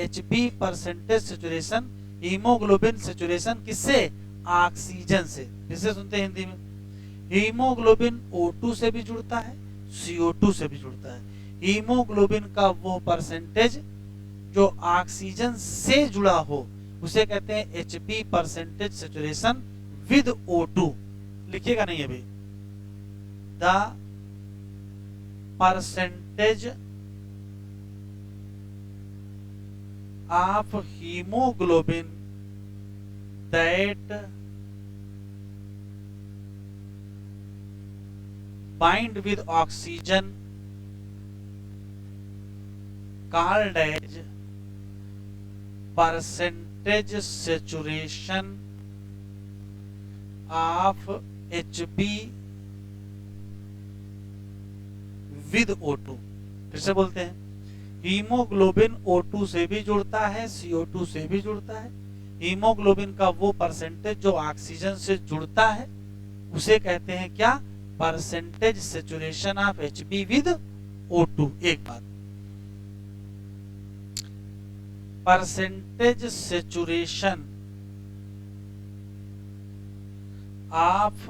Hb percentage saturation. Haemoglobin saturation किससे? ऑक्सीजन से। किससे सुनते हैं हिंदी में? हीमोग्लोबिन O2 से भी जुड़ता है, CO2 से भी जुड़ता है। हीमोग्लोबिन का वो परसेंटेज जो ऑक्सीजन से जुड़ा हो, उसे कहते हैं Hb percentage saturation with O2। लिखिएगा नहीं अभी। The percentage of haemoglobin that bind with oxygen called as percentage saturation of Hb with O2। फिर से बोलते हैं, हीमोग्लोबिन O2 से भी जुड़ता है, CO2 से भी जुड़ता है। हीमोग्लोबिन का वो परसेंटेज जो ऑक्सीजन से जुड़ता है उसे कहते हैं क्या? Percentage saturation of Hb with O2। एक बात, percentage saturation of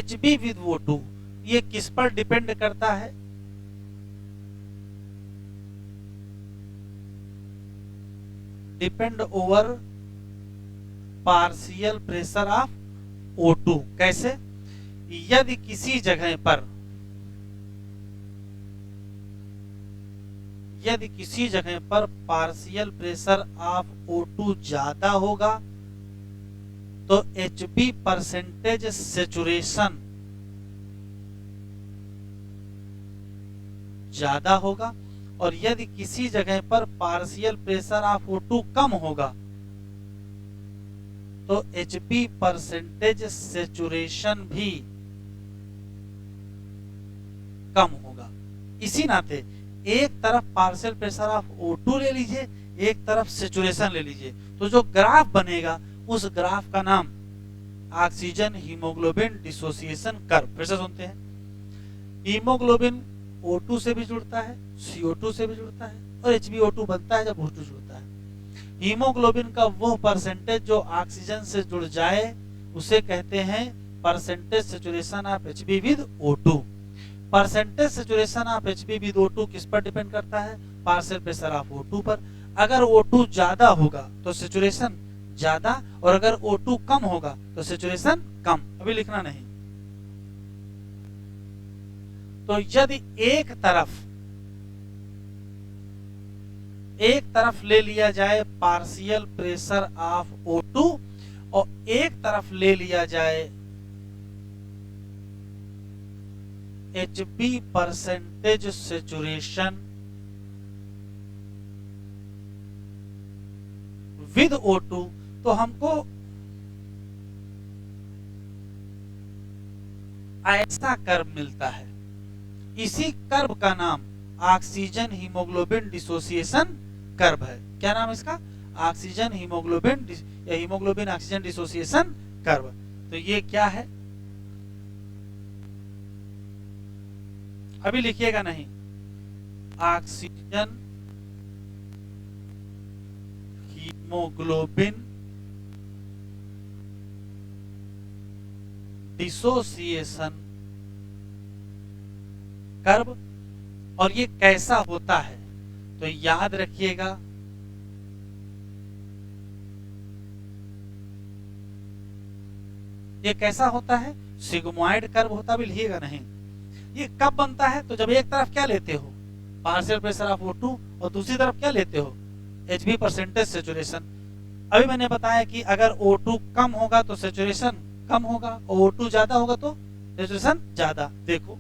Hb with O2 ये किस पर डिपेंड करता है? Depend over partial pressure of O2। कैसे? यदि किसी जगह पर पार्शियल प्रेशर ऑफ O2 ज्यादा होगा तो Hb परसेंटेज सेचुरेशन ज्यादा होगा, और यदि किसी जगह पर पार्शियल प्रेशर ऑफ O2 कम होगा तो Hb परसेंटेज सेचुरेशन भी कम होगा। इसी नाते एक तरफ पार्शियल प्रेशर ऑफ O2 ले लीजिए, एक तरफ सेचुरेशन ले लीजिए, तो जो ग्राफ बनेगा उस ग्राफ का नाम ऑक्सीजन हीमोग्लोबिन डिसोसिएशन कर्व। फिर से सुनते हैं, हीमोग्लोबिन O2 से भी जुड़ता है, CO2 से भी जुड़ता है, और HbO2 बनता है जब O2 जुड़ता है। हीमोग्लोबिन का वो परसेंटेज जो ऑक्सीजन से जुड़ जाए उसे कहते हैं percentage saturation of Hb with O2। Percentage saturation of Hb with O2 किस पर डिपेंड करता है? पार्शियल प्रेशर ऑफ O2 पर। अगर O2 ज्यादा होगा तो सेचुरेशन ज्यादा, और अगर O2 कम होगा तो सेचुरेशन कम। अभी लिखना नहीं। तो यदि एक तरफ ले लिया जाए पार्शियल प्रेशर ऑफ O2 और एक तरफ ले लिया जाए Hb percentage saturation with O2, तो हमको ऐसा कर्व मिलता है। इसी कर्व का नाम ऑक्सीजन हीमोग्लोबिन डिसोसिएशन कर्व है। क्या नाम इसका? ऑक्सीजन हीमोग्लोबिन या हीमोग्लोबिन ऑक्सीजन डिसोसिएशन कर्व। तो ये क्या है? अभी लिखिएगा नहीं। Oxygen haemoglobin dissociation curve. और ये कैसा होता है? तो याद रखिएगा, ये कैसा होता है? सिग्मोइड कर्व होता। भी लिखिएगा नहीं। ये कब बनता है? तो जब एक तरफ क्या लेते हो? पार्शियल प्रेशर ऑफ O2 और दूसरी तरफ क्या लेते हो? Hb percentage saturation. अभी मैंने बताया कि अगर O2 कम होगा तो सेचुरेशन कम होगा, और O2 ज्यादा होगा तो सेचुरेशन ज्यादा। देखो,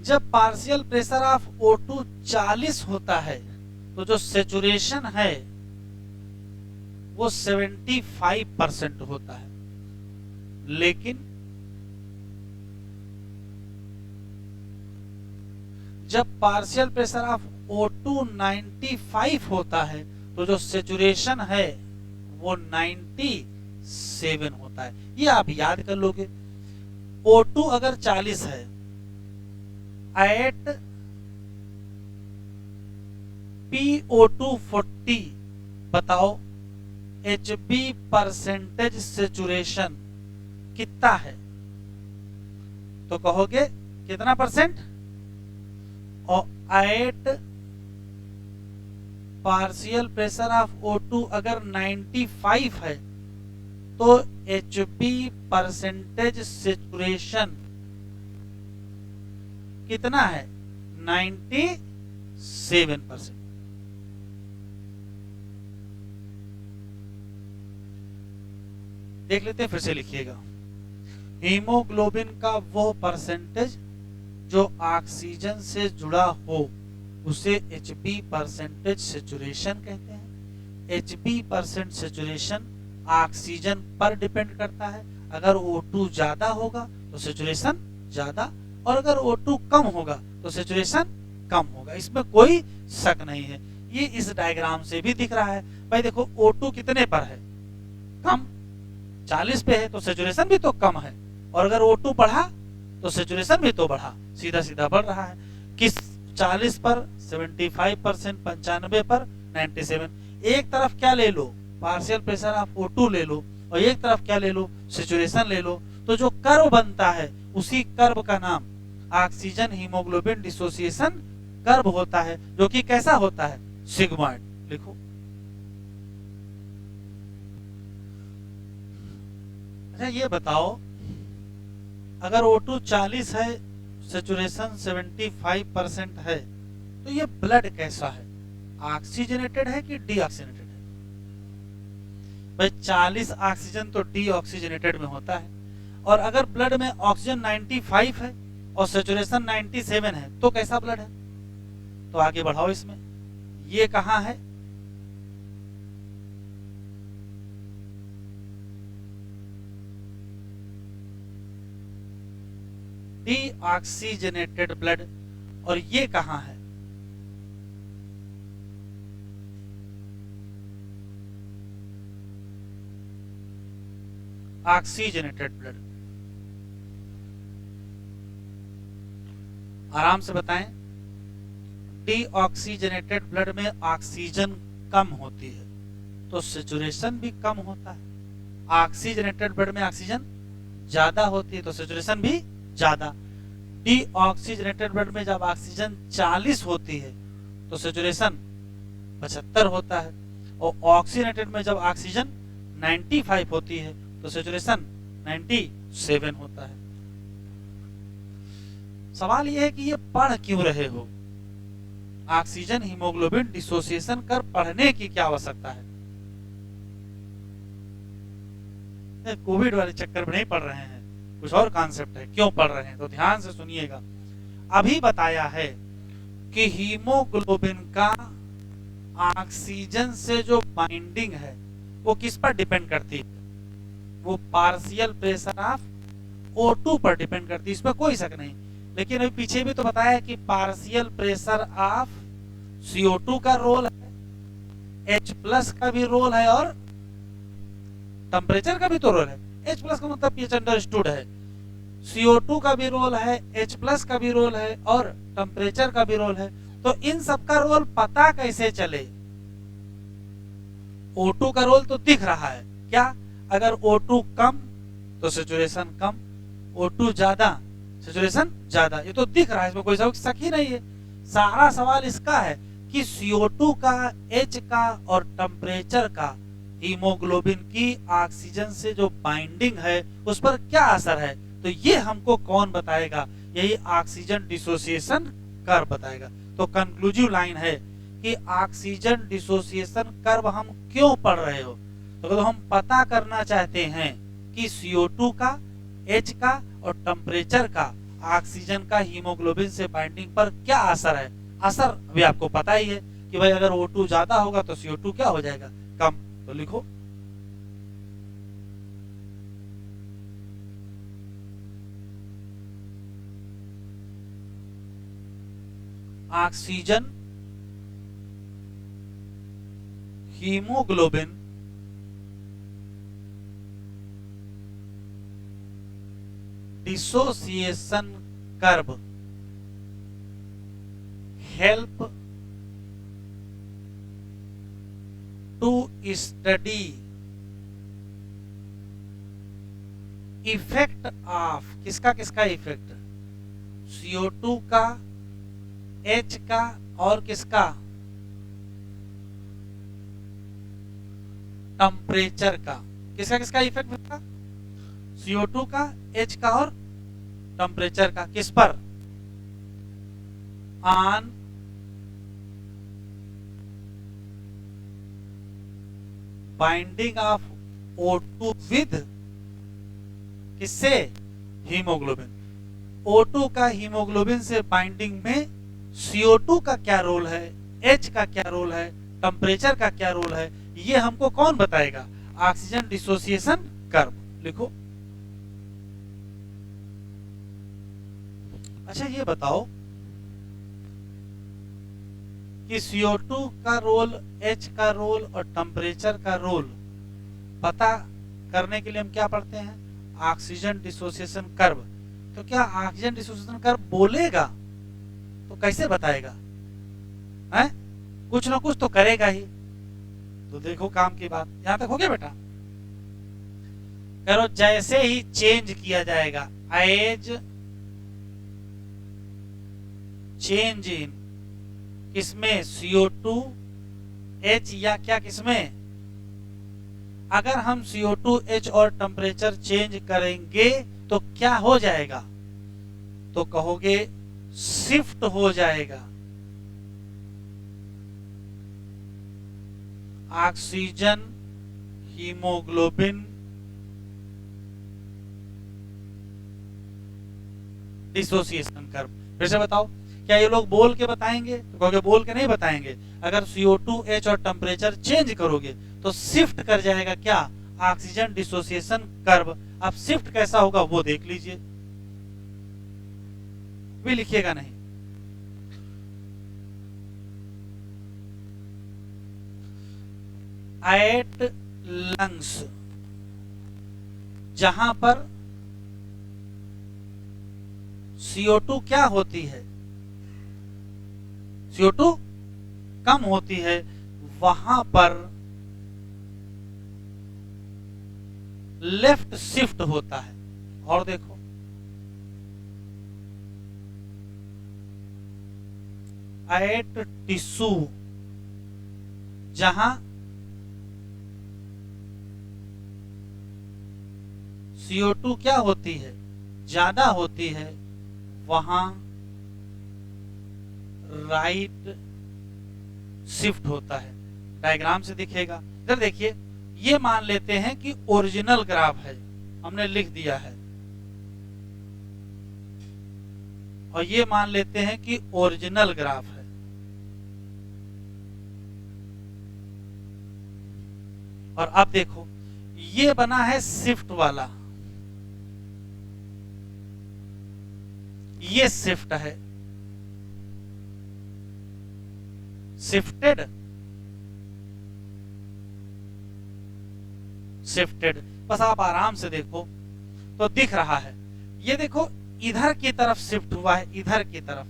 जब पार्शियल प्रेशर ऑफ O2 40 होता है तो जो सेचुरेशन है वो 75% होता है। लेकिन जब पार्शियल प्रेशर ऑफ O2 95 होता है तो जो सेचुरेशन है वो 97 होता है। ये आप याद कर लोगे। O2 अगर 40 है एट PO2 40, बताओ Hb परसेंटेज सेचुरेशन कितना है? तो कहोगे कितना परसेंट? और eight partial pressure of O2 अगर 95 है तो Hb परसेंटेज सेचुरेशन कितना है? 97%। देख लेते हैं, फिर से लिखिएगा। हीमोग्लोबिन का वो परसेंटेज जो ऑक्सीजन से जुड़ा हो उसे Hb परसेंटेज सेचुरेशन कहते हैं। Hb परसेंट सेचुरेशन ऑक्सीजन पर डिपेंड करता है। अगर O2 ज्यादा होगा तो सेचुरेशन ज्यादा, और अगर O2 कम होगा तो सेचुरेशन कम होगा, इसमें कोई शक नहीं है। ये इस डायग्राम से भी दिख रहा है। भाई देखो O2 कितने पर है, कम 40 पे है, तो सेचुरेशन भी तो कम है, और अगर O2 बढ़ा तो सेचुरेशन भी तो बढ़ा, सीधा सीधा बढ़ रहा है। किस 40 पर 75%, 95 पर 97। एक तरफ क्या ले लो, पार्शियल प्रेशर ऑफ O2 ले लो, और एक तरफ क्या ले लो, सेचुरेशन ले लो, तो जो कर्व बनता है उसी कर्व का नाम ऑक्सीजन हीमोग्लोबिन डिसोसिएशन कर्व होता है, जो कि कैसा होता है, सिग्मॉइड। लिखो। अच्छा ये बताओ, अगर O2 40 है, सेचुरेशन 75% है, तो ये ब्लड कैसा है, ऑक्सीजनेटेड है कि डीऑक्सीजनेटेड है? भाई 40 ऑक्सीजन तो डीऑक्सीजनेटेड में होता है, और अगर ब्लड में ऑक्सीजन 95 है और सेचुरेशन 97 है तो कैसा ब्लड है? तो आगे बढ़ाओ इसमें, ये कहां है, डीऑक्सीजनेटेड ब्लड, और ये कहां है, ऑक्सीजनेटेड ब्लड। आराम से बताएं। डीऑक्सीजनेटेड ब्लड में ऑक्सीजन कम होती है तो सेचुरेशन भी कम होता है। ऑक्सीजनेटेड ब्लड में ऑक्सीजन ज्यादा होती है तो सेचुरेशन भी ज्यादा। डीऑक्सीजनेटेड ब्लड में जब ऑक्सीजन 40 होती है तो सेचुरेशन 75 होता है, और ऑक्सीजनेटेड में जब ऑक्सीजन 95 होती है तो सेचुरेशन 97 होता है। सवाल यह है कि ये पढ़ क्यों रहे हो, ऑक्सीजन हीमोग्लोबिन डिसोसिएशन कर पढ़ने की क्या आवश्यकता है? कोविड वाले चक्कर में नहीं पढ़ रहे हैं, कुछ और कॉन्सेप्ट है, क्यों पढ़ रहे हैं तो ध्यान से सुनिएगा। अभी बताया है कि हीमोग्लोबिन का ऑक्सीजन से जो बाइंडिंग है वो किस पर डिपेंड करती है, वो पार्शियल प्रेशर ऑफ O2 पर डिपेंड करती है, इसमें कोई शक नहीं। लेकिन अभी पीछे भी तो बताया कि पार्शियल प्रेशर ऑफ CO2 का रोल है, H+ का भी रोल है, और टेम्परेचर का भी तो रोल है। H+ का मतलब पीछे अंडरस्टूड है, CO2 का भी रोल है, H+ का भी रोल है, और टेम्परेचर का भी रोल है। तो इन सब का रोल पता कैसे चले? O2 का रोल तो दिख रहा है, क्या? अगर O2 कम तो सेचुरेशन कम, O2 ज्यादा सेचुरेशन ज्यादा, ये तो दिख रहा है, इसमें कोई शक ही नहीं है। सारा सवाल इसका है कि CO2 का, H का और टेम्परेचर का हीमोग्लोबिन की ऑक्सीजन से जो बाइंडिंग है उस पर क्या असर है, तो ये हमको कौन बताएगा? यही ऑक्सीजन डिसोसिएशन कर्व बताएगा। तो कंक्लूसिव लाइन है कि ऑक्सीजन डिसोसिएशन कर्व हम क्यों पढ़ रहे हो, तो हम पता करना चाहते हैं कि CO2 का, H का और टेम्परेचर का ऑक्सीजन का हीमोग्लोबिन से बाइंडिंग पर क्या असर है। असर अभी आपको पता ही है कि भाई अगर O2 ज्यादा होगा तो CO2 क्या हो जाएगा, कम। तो लिखो, oxygen haemoglobin dissociation curve help to study effect of, किसका किसका इफेक्ट, CO2 का, H का और किसका, टेम्परेचर का। किसका किसका इफेक्ट होगा, CO2 का, H का और टेम्परेचर का। किस पर? On binding of O2 with किससे? हीमोग्लोबिन। O2 का हीमोग्लोबिन से बाइंडिंग में CO2 का क्या रोल है, H का क्या रोल है, टेम्परेचर का क्या रोल है, ये हमको कौन बताएगा? Oxygen dissociation curve. लिखो। अच्छा ये बताओ कि CO2 का रोल, H का रोल और टेम्परेचर का रोल पता करने के लिए हम क्या पढ़ते हैं? Oxygen dissociation curve. तो क्या ऑक्सीजन डिसोसिएशन कर्व बोलेगा तो कैसे बताएगा? है कुछ ना कुछ तो करेगा ही। तो देखो काम की बात, यहां तक हो गया बेटा? करो, जैसे ही चेंज किया जाएगा, एज चेंज इन किसमें? CO2 H या क्या किसमें? अगर हम CO2 H और टेम्परेचर चेंज करेंगे तो क्या हो जाएगा? तो कहोगे शिफ्ट हो जाएगा। Oxygen haemoglobin dissociation curve. फिर से बताओ, क्या ये लोग बोल के बताएंगे? तो कहोगे बोल के नहीं बताएंगे। अगर CO2 H और टेम्परेचर चेंज करोगे तो शिफ्ट कर जाएगा क्या? Oxygen dissociation curve. अब शिफ्ट कैसा होगा वो देख लीजिए, भी लिखिएगा नहीं। एट लंग्स, जहां पर CO2 क्या होती है? CO2 कम होती है, वहां पर लेफ्ट शिफ्ट होता है। और देखो, एट टिश्यू, जहां CO2 क्या होती है? ज्यादा होती है, वहां राइट शिफ्ट होता है। डायग्राम से दिखेगा। इधर देखिए, ये मान लेते हैं कि ओरिजिनल ग्राफ है, हमने लिख दिया है, और ये मान लेते हैं कि ओरिजिनल ग्राफ है। और अब देखो, ये बना है शिफ्ट वाला, ये शिफ्ट है, शिफ्टेड, शिफ्टेड। बस आप आराम से देखो तो दिख रहा है। ये देखो, इधर की तरफ शिफ्ट हुआ है, इधर की तरफ,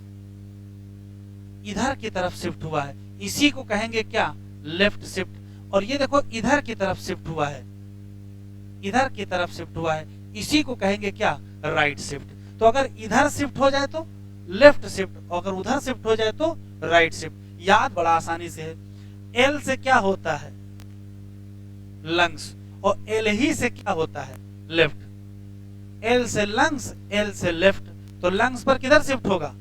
इधर की तरफ शिफ्ट हुआ है, इसी को कहेंगे क्या? Left shift. और ये देखो, इधर की तरफ शिफ्ट हुआ है, इधर की तरफ शिफ्ट हुआ है, इसी को कहेंगे क्या? Right shift. तो अगर इधर शिफ्ट हो जाए तो लेफ्ट शिफ्ट, और अगर उधर शिफ्ट हो जाए तो राइट शिफ्ट। याद बड़ा आसानी से है। एल से क्या होता है? लंग्स। और एल ही से क्या होता है? लेफ्ट। एल से लंग्स, एल से लेफ्ट। तो लंग्स पर किधर शिफ्ट होगा?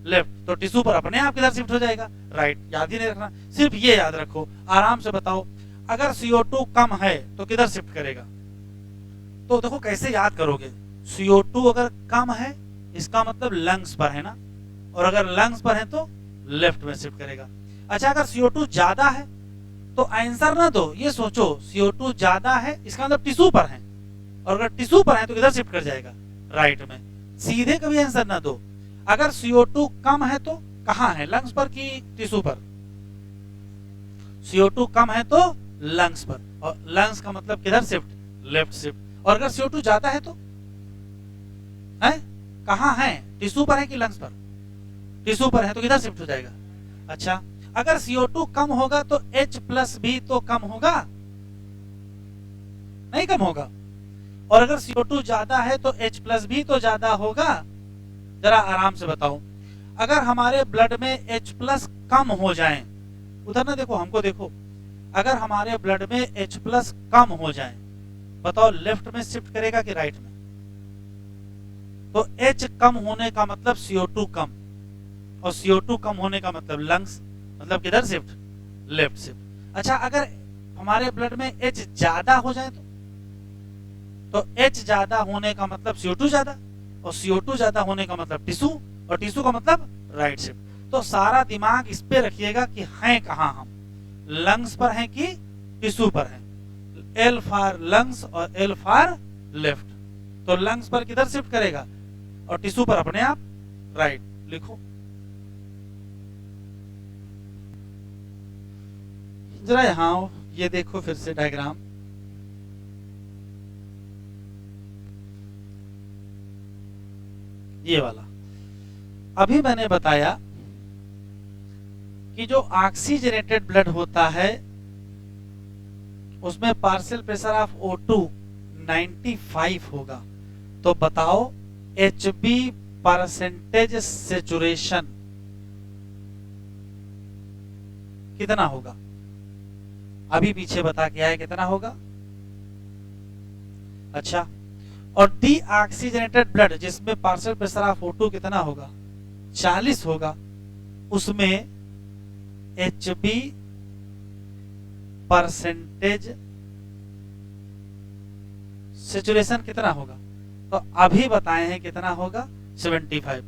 लेफ्ट। तो टिश्यू पर अपने आप किधर शिफ्ट हो जाएगा? राइट। याद ही नहीं रखना, सिर्फ ये याद रखो। आराम से बताओ, अगर CO2 कम है तो किधर शिफ्ट करेगा? तो देखो कैसे याद करोगे। CO2 अगर कम है, इसका मतलब लंग्स पर है ना, और अगर लंग्स पर है तो लेफ्ट में शिफ्ट करेगा। अच्छा, अगर CO2 ज्यादा है तो आंसर ना दो, ये सोचो CO2 ज्यादा है, इसका मतलब टिश्यू पर है, और अगर टिश्यू पर है तो किधर शिफ्ट कर जाएगा? राइट में। सीधे कभी आंसर ना दो। अगर CO2 कम है तो कहां है? लंग्स पर कि टिश्यू पर? CO2 कम है तो लंग्स पर, और लंग्स का मतलब किधर शिफ्ट? Left shift. और अगर CO2 ज्यादा है तो है कहां है? टिश्यू पर है कि लंग्स पर? टिश्यू पर है तो किधर शिफ्ट हो जाएगा? अच्छा, अगर CO2 कम होगा तो H प्लस भी तो कम होगा, नहीं कम होगा। और अगर CO2 ज्यादा है तो H प्लस भी तो ज्यादा होगा। जरा आराम से बताओ, अगर हमारे ब्लड में H प्लस कम हो जाए, उधर ना देखो, हमको देखो, अगर हमारे ब्लड में H प्लस कम हो जाए, बताओ लेफ्ट में शिफ्ट करेगा कि राइट में? तो H कम होने का मतलब CO2 कम, और CO2 कम होने का मतलब लंग्स, मतलब किधर शिफ्ट? Left shift. अच्छा, अगर हमारे ब्लड में H ज्यादा हो जाए तो तो H ज्यादा होने का मतलब CO2 ज्यादा, और CO2 ज्यादा होने का मतलब टिश्यू, और टिश्यू का मतलब राइट शिफ्ट। तो सारा दिमाग इस पे रखिएगा कि हैं कहाँ हम, लंग्स पर हैं कि टिश्यू पर हैं। L फॉर लंग्स और L फॉर लेफ्ट। तो लंग्स पर किधर शिफ्ट करेगा और टिश्यू पर अपने आप राइट। लिखो जरा, यहां ये देखो फिर से डायग्राम। ये वाला अभी मैंने बताया कि जो ऑक्सीजनेटेड ब्लड होता है उसमें पार्शियल प्रेशर ऑफ O2 95 होगा। तो बताओ HB परसेंटेज सेचुरेशन कितना होगा? अभी पीछे बता के आए कितना होगा। अच्छा, और डीऑक्सीजनेटेड ब्लड जिसमें पार्शियल प्रेशर ऑफ O2 कितना होगा? 40 होगा। उसमें HB परसेंटेज सेचुरेशन कितना होगा? तो अभी बताए हैं कितना होगा, 75।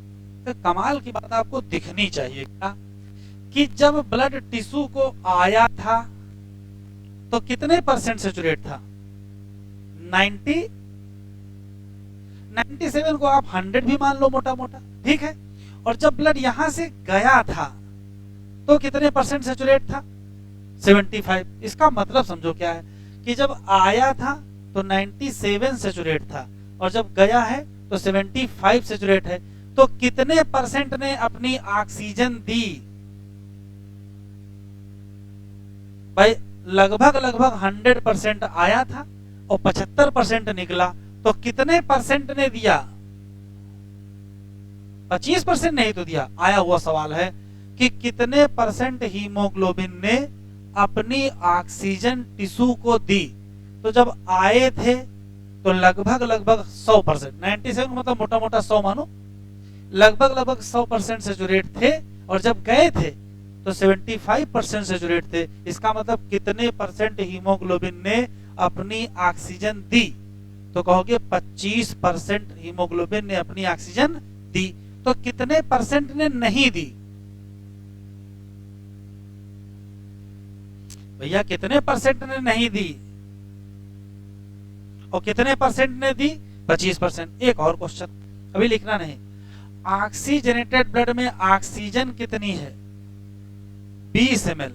तो कमाल की बात आपको दिखनी चाहिए क्या कि जब ब्लड टिश्यू को आया था तो कितने परसेंट सेचुरेट था? 97 को आप 100 भी मान लो मोटा मोटा, ठीक है। और जब ब्लड यहां से गया था तो कितने परसेंट सेचुरेट था? 75। इसका मतलब समझो क्या है कि जब आया था तो 97 सेचुरेट था और जब गया है तो 75 सेचुरेट है। तो कितने परसेंट ने अपनी ऑक्सीजन दी भाई? लगभग 100% आया था और 75% निकला। तो कितने परसेंट ने दिया? 25% नहीं तो दिया। आया हुआ सवाल है कि कितने परसेंट हीमोग्लोबिन ने अपनी ऑक्सीजन टिश्यू को दी। तो जब आए थे तो लगभग 100%, 97 मतलब मोटा मोटा 100 मानो, लगभग 100% सेचुरेट थे। और जब गए थे तो 75% सेचुरेट थे। इसका मतलब कितने परसेंट हीमोग्लोबिन ने अपनी ऑक्सीजन दी? तो कहोगे 25% हीमोग्लोबिन ने अपनी ऑक्सीजन दी। तो कितने परसेंट ने नहीं दी भैया? कितने परसेंट ने नहीं दी और कितने परसेंट ने दी? 25%। एक और क्वेश्चन, अभी लिखना नहीं। ऑक्सीजनेटेड ब्लड में ऑक्सीजन कितनी है? 20 ml।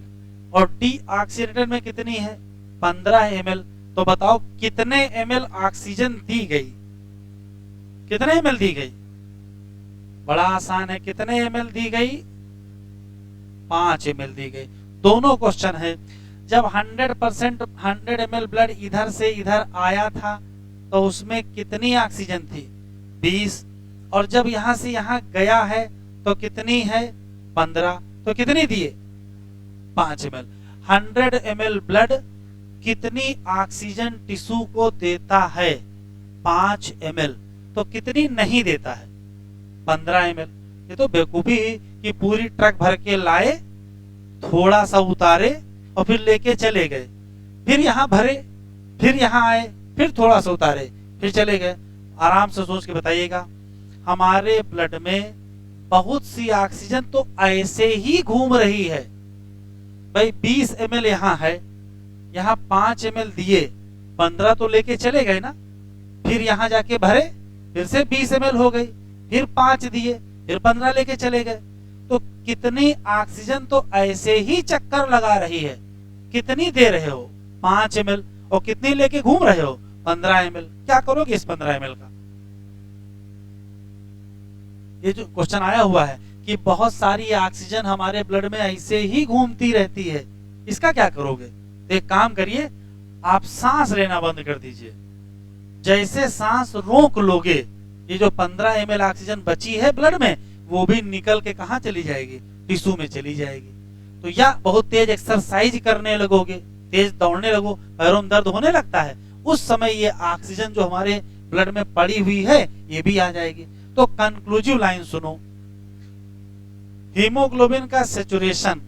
और डीऑक्सीजनेटेड में कितनी है? 15 ml। तो बताओ कितने ml ऑक्सीजन दी गई? कितने ml दी गई? बड़ा आसान है, कितने ml दी गई? 5 ml दी गई। दोनों क्वेश्चन है। जब 100% 100 ml ब्लड इधर से इधर आया था तो उसमें कितनी ऑक्सीजन थी? 20। और जब यहां से यहां गया है तो कितनी है? 15। तो कितनी दिए? 5 ml। 100 ml ब्लड कितनी ऑक्सीजन टिश्यू को देता है? 5 ml। तो कितनी नहीं देता है? 15 ml। ये तो बेवकूफी कि पूरी ट्रक भर के लाए, थोड़ा सा उतारे और फिर लेके चले गए, फिर यहां भरे, फिर यहां आए, फिर थोड़ा सा उतारे, फिर चले गए। आराम से सोच के बताइएगा, हमारे ब्लड में बहुत सी ऑक्सीजन तो ऐसे ही घूम रही है भाई। 20 ml यहां है, यहां 5 ml दिए, 15 तो लेके चले गए ना, फिर यहां जाके भरे, फिर से 20 ml हो गई, फिर 5 दिए, फिर 15 लेके चले गए। तो कितनी ऑक्सीजन तो ऐसे ही चक्कर लगा रही है। कितनी दे रहे हो? 5 ml। और कितनी लेके घूम रहे हो? 15 ml। क्या करोगे इस 15 ml का? ये जो क्वेश्चन आया हुआ है कि बहुत सारी ऑक्सीजन हमारे ब्लड में ऐसे ही घूमती रहती है, इसका क्या करोगे? तो एक काम करिए, आप सांस लेना बंद कर दीजिए। जैसे सांस रोक लोगे, ये जो 15 ml ऑक्सीजन बची है ब्लड में, वो भी निकल के कहां चली जाएगी? टिश्यू में चली जाएगी। तो या बहुत तेज एक्सरसाइज करने लगोगे, तेज दौड़ने लगो, पैरों में दर्द होने लगता है, उस समय ये ऑक्सीजन जो हमारे ब्लड में पड़ी हुई है ये भी आ जाएगी। तो कंक्लूसिव लाइन सुनो, हीमोग्लोबिन का सेचुरेशन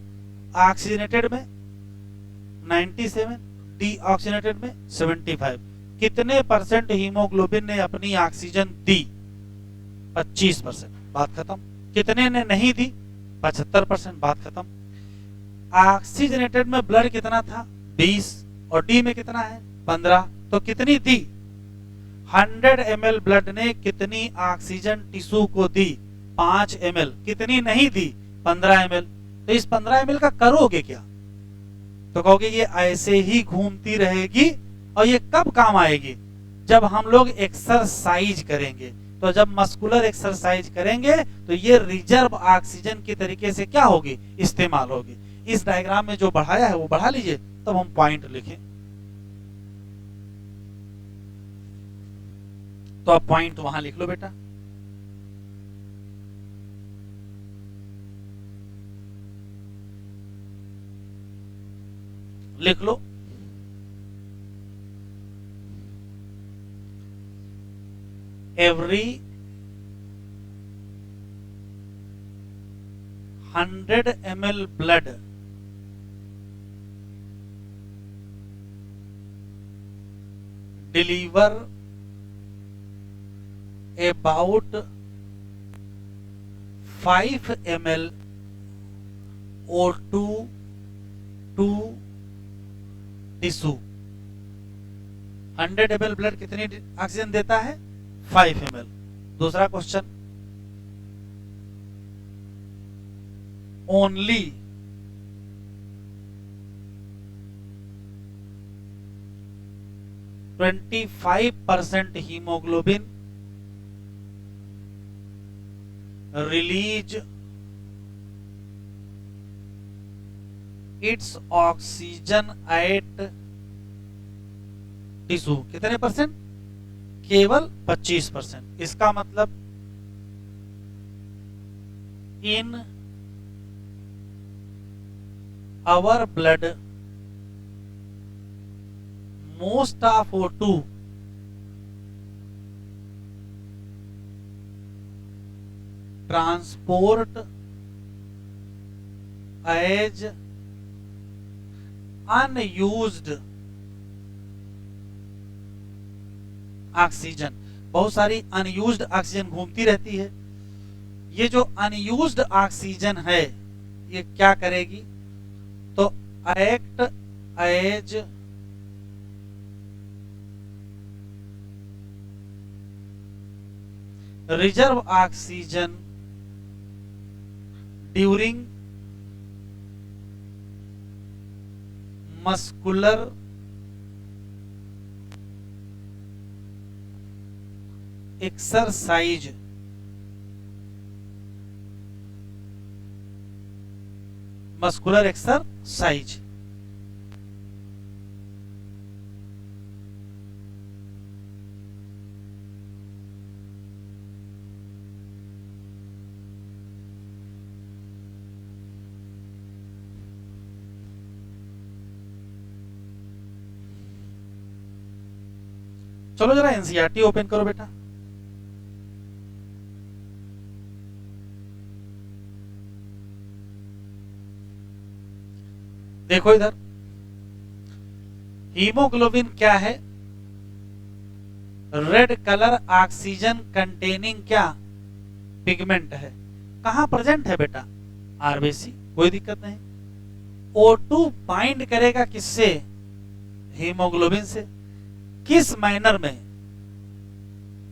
ऑक्सीजनेटेड में 97, डीऑक्सीजनेटेड में 75। कितने परसेंट हीमोग्लोबिन ने अपनी ऑक्सीजन दी? 25%, बात खत्म। कितने ने नहीं दी? 75%, बात खत्म। ऑक्सीजनेटेड में ब्लड कितना था? 20, और डी में कितना है? 15, तो कितनी दी? 100 ml ब्लड ने कितनी ऑक्सीजन टिश्यू को दी? 5 ml। कितनी नहीं दी? 15 ml। तो इस 15 ml का करोगे क्या? तो कहोगे ये ऐसे ही घूमती रहेगी, और ये कब काम आएगी? जब हम लोग एक्सरसाइज करेंगे। तो जब मस्कुलर एक्सरसाइज करेंगे तो ये रिजर्व ऑक्सीजन की तरीके से क्या होगी? इस्तेमाल होगी। इस डायग्राम में जो बढ़ाया है वो बढ़ा लीजिए, तब हम पॉइंट लिखें। तो आप पॉइंट वहां लिख लो बेटा। लिख लो। Every 100 ml blood deliver about 5 ml O2 to tissue. 100 ml blood कितनी ऑक्सीजन देता है? 5 ml। दूसरा question, only 25% haemoglobin release its oxygen at tissue. कितने परसेंट? केवल 25%। इसका मतलब in our blood most of O2 transport as unused oxygen. बहुत सारी अनयूज्ड ऑक्सीजन घूमती रहती है। ये जो अनयूज्ड ऑक्सीजन है ये क्या करेगी? तो act as reserve oxygen during muscular exercise. Muscular exercise. चलो जरा एनसीईआरटी ओपन करो बेटा। देखो इधर, हीमोग्लोबिन क्या है? रेड कलर ऑक्सीजन कंटेनिंग क्या? पिगमेंट है। कहां प्रेजेंट है बेटा? आरबीसी। कोई दिक्कत नहीं। O2 बाइंड करेगा किससे? हीमोग्लोबिन से। किस मैनर में?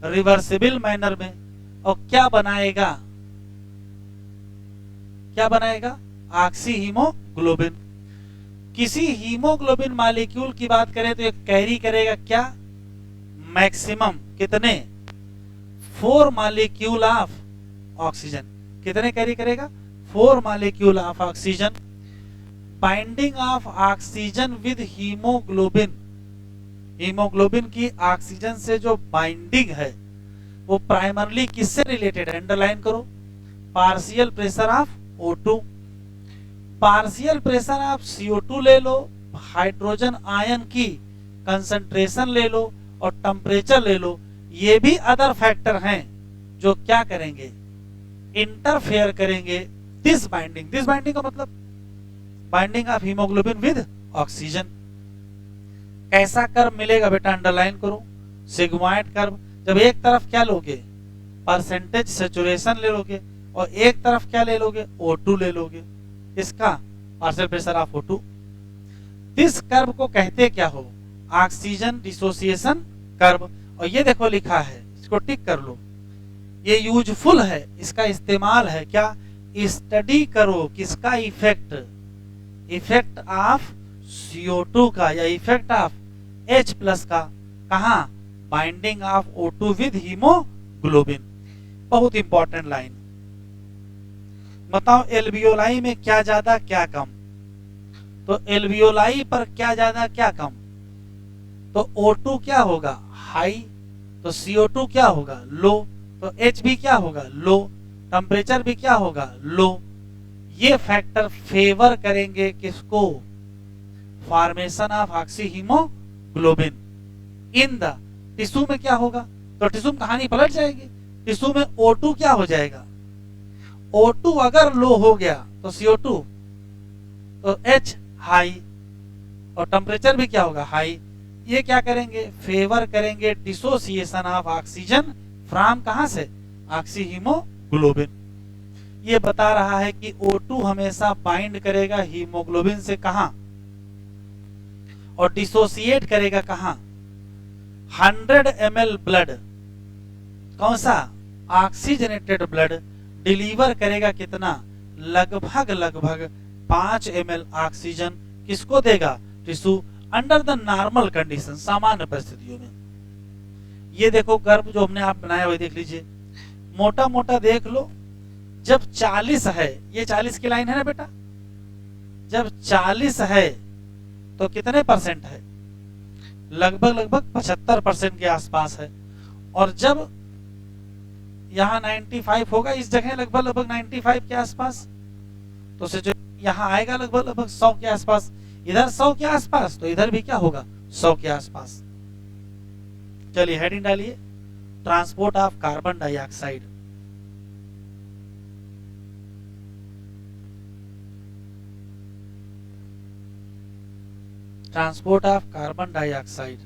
रिवर्सिबल मैनर में। और क्या बनाएगा? क्या बनाएगा? Oxy haemoglobin. किसी हीमोग्लोबिन मॉलिक्यूल की बात करें तो ये कैरी करेगा क्या? मैक्सिमम कितने? 4 मॉलिक्यूल ऑफ ऑक्सीजन। कितने कैरी करेगा? 4 molecule of oxygen. Binding of oxygen with haemoglobin. Haemoglobin की ऑक्सीजन से जो बाइंडिंग है वो प्राइमरली किससे रिलेटेड है? अंडरलाइन करो। Partial pressure of O2, partial pressure of CO2 ले लो, हाइड्रोजन आयन की कंसंट्रेशन ले लो, और टेम्परेचर ले लो। ये भी अदर फैक्टर हैं जो क्या करेंगे? इंटरफेयर करेंगे दिस बाइंडिंग। दिस बाइंडिंग का मतलब binding of haemoglobin with oxygen. कैसा कर्व मिलेगा बेटा, अंडरलाइन करो, सिग्मॉइड कर्व। जब एक तरफ क्या लोगे, परसेंटेज सेचुरेशन ले लोगे, और एक तरफ क्या ले लोगे, O2 ले लोगे, इसका पार्शियल प्रेशर ऑफ O2। इस कर्व को कहते क्या हो, ऑक्सीजन डिसोसिएशन कर्व। और ये देखो लिखा है, इसको टिक कर लो, ये यूजफुल है, इसका इस्तेमाल है क्या, स्टडी करो किसका, इफेक्ट, इफेक्ट ऑफ CO2 का या इफेक्ट ऑफ H+ का, कहा, binding of O2 with haemoglobin. बहुत इंपॉर्टेंट लाइन। बताओ एल्वियोलाई में क्या ज्यादा क्या कम, तो एल्वियोलाई पर क्या ज्यादा क्या कम, तो O2 क्या होगा, हाई, तो CO2 क्या होगा, लो, तो H भी क्या होगा, लो, टेम्परेचर भी क्या होगा, लो। ये फैक्टर फेवर करेंगे किसको, formation of oxy haemoglobin. In the tissue में क्या होगा, तो टिश्यू में कहानी पलट जाएगी, टिश्यू में O2 क्या हो जाएगा, O2 अगर लो हो गया तो CO2, तो H हाई, और टेम्परेचर भी क्या होगा, हाई। ये क्या करेंगे, फेवर करेंगे डिसोसिएशन ऑफ ऑक्सीजन फ्रॉम कहां से, ऑक्सी हीमोग्लोबिन। ये बता रहा है कि O2 हमेशा बाइंड करेगा हीमोग्लोबिन से कहां, और डिसोसिएट करेगा कहां, 100 ml ब्लड, कौन सा, ऑक्सीजनेटेड ब्लड डिलीवर करेगा कितना, लगभग लगभग 5 ml ऑक्सीजन किसको देगा, tissue, under the normal condition, सामान्य परिस्थितियों में। ये देखो कर्व जो हमने आप बनाया हुआ देख लीजिए, मोटा मोटा देख लो, जब 40 है, ये 40 की लाइन है ना बेटा, जब 40 है तो कितने परसेंट है, लगभग लगभग 75% के आसपास है। और जब यहाँ 95 होगा, इस जगह लगभग लगभग 95 के आसपास, तो यहाँ आएगा लगभग लगभग 100 के आसपास, इधर 100 के आसपास, तो इधर भी क्या होगा, 100 के आसपास। चलिए हेडिंग डालिए, transport of carbon dioxide. Transport of carbon dioxide.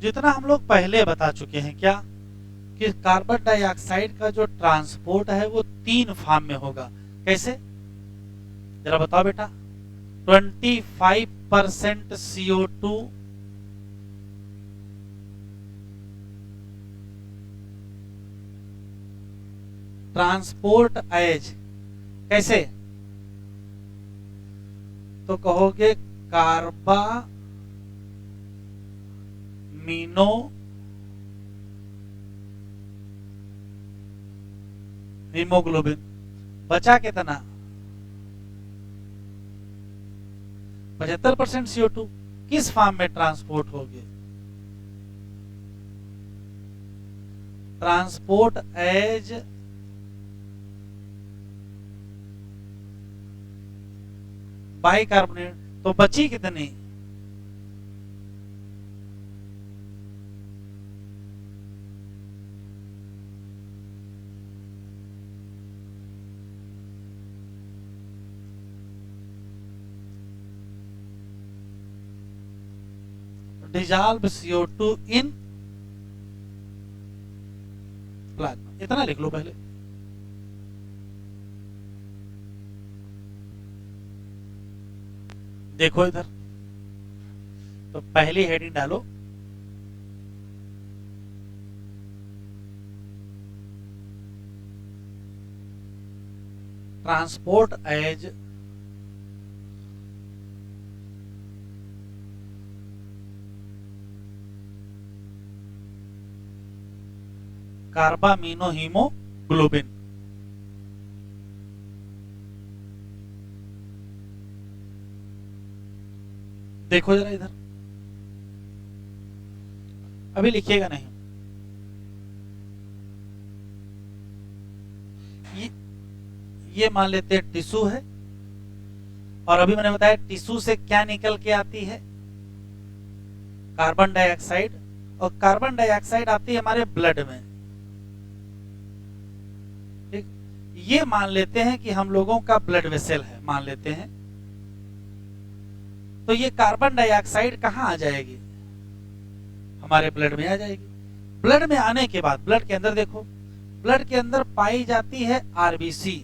जितना हम लोग पहले बता चुके हैं क्या, कि कार्बन डाइऑक्साइड का जो ट्रांसपोर्ट है वो 3 फॉर्म में होगा। कैसे, जरा बताओ बेटा, 25% CO2, ट्रांसपोर्ट एज, कैसे, तो कहोगे कार्बा मीनो हीमोग्लोबिन, बचा कितना, 75% CO2 किस फॉर्म में ट्रांसपोर्ट होगी, ट्रांसपोर्ट एज बाइकार्बोनेट, तो बची कितनी, डिजॉल्व CO2 इन प्लाज्मा, इतना लिख लो पहले। देखो इधर, तो पहली हेडिंग डालो, ट्रांसपोर्ट एज कार्बामीनो हीमोग्लोबिन। देखो जरा इधर, अभी लिखिएगा नहीं, ये मान लेते हैं टिश्यू है, और अभी मैंने बताया टिश्यू से क्या निकल के आती है, कार्बन डाइऑक्साइड, और कार्बन डाइऑक्साइड आती है हमारे ब्लड में। ठीक, ये मान लेते हैं कि हम लोगों का ब्लड वेसल है, मान लेते हैं। तो ये कार्बन डाइऑक्साइड कहां आ जाएगी, हमारे ब्लड में आ जाएगी। ब्लड में आने के बाद ब्लड के अंदर देखो, ब्लड के अंदर पाई जाती है आरबीसी।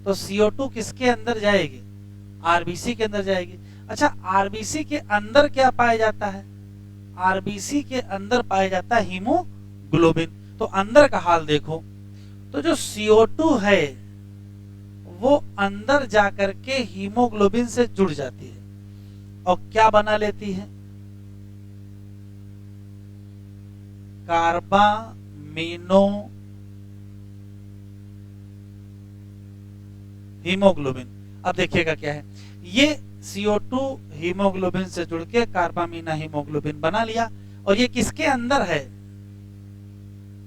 तो CO2 किसके अंदर जाएगी, आरबीसी के अंदर जाएगी। अच्छा, आरबीसी के अंदर क्या पाया जाता है, आरबीसी के अंदर पाया जाता है हीमोग्लोबिन। तो अंदर का हाल देखो, तो जो CO2 है वो अंदर जाकर के हीमोग्लोबिन से जुड़ जाती है और क्या बना लेती है, कार्बामिनो हीमोग्लोबिन। अब देखिएगा क्या है, ये CO2 हीमोग्लोबिन से जुड़ के कार्बामिना हीमोग्लोबिन बना लिया, और ये किसके अंदर है,